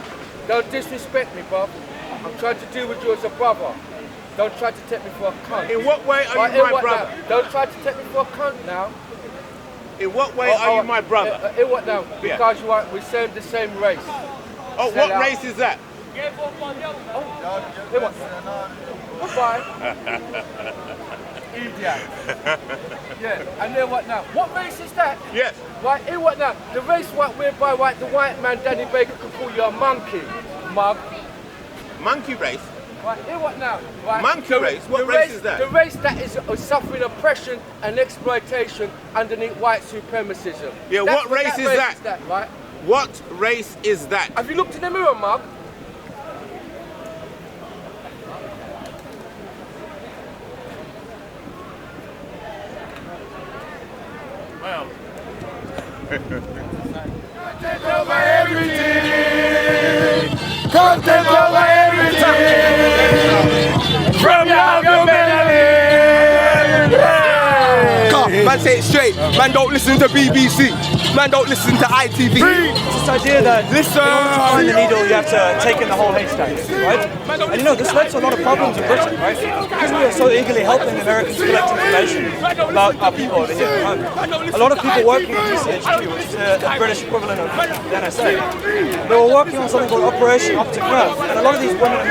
Don't disrespect me, Bob. I'm trying to deal with you as a brother. Don't try to take me for a cunt. In what way are Right, you in my what brother? now? Don't try to take me for a cunt now. In what way are you my brother? In what now? Because you are, we share the same race. Oh, Sell what out. race is that? In what? Goodbye. Idiot. Yeah, and then what now? What race is that? Yes. Right, in what now? The race whereby right, the white man Danny Baker could call you a monkey, mug. Monkey race? Right, in what now? Right, Monkey race? What race is that? The race that is suffering oppression and exploitation underneath white supremacism. Yeah, That's what race is that? Right? What race is that? Have you looked in the mirror, mug? Content over everything. Content over everything. From your melanin. Man, say it straight. Man, don't listen to BBC. Man, don't listen to ITV. This idea that listen. in order to find the needle, you have to take in the whole haystack, right? And you know, this led to a lot of problems in Britain, right? Because we are so eagerly helping Americans collect information about our people over here at home. A lot of people working at GCHQ, which is the British equivalent of the NSA, they were working on something called Operation Optic Nerve. And a lot of these women and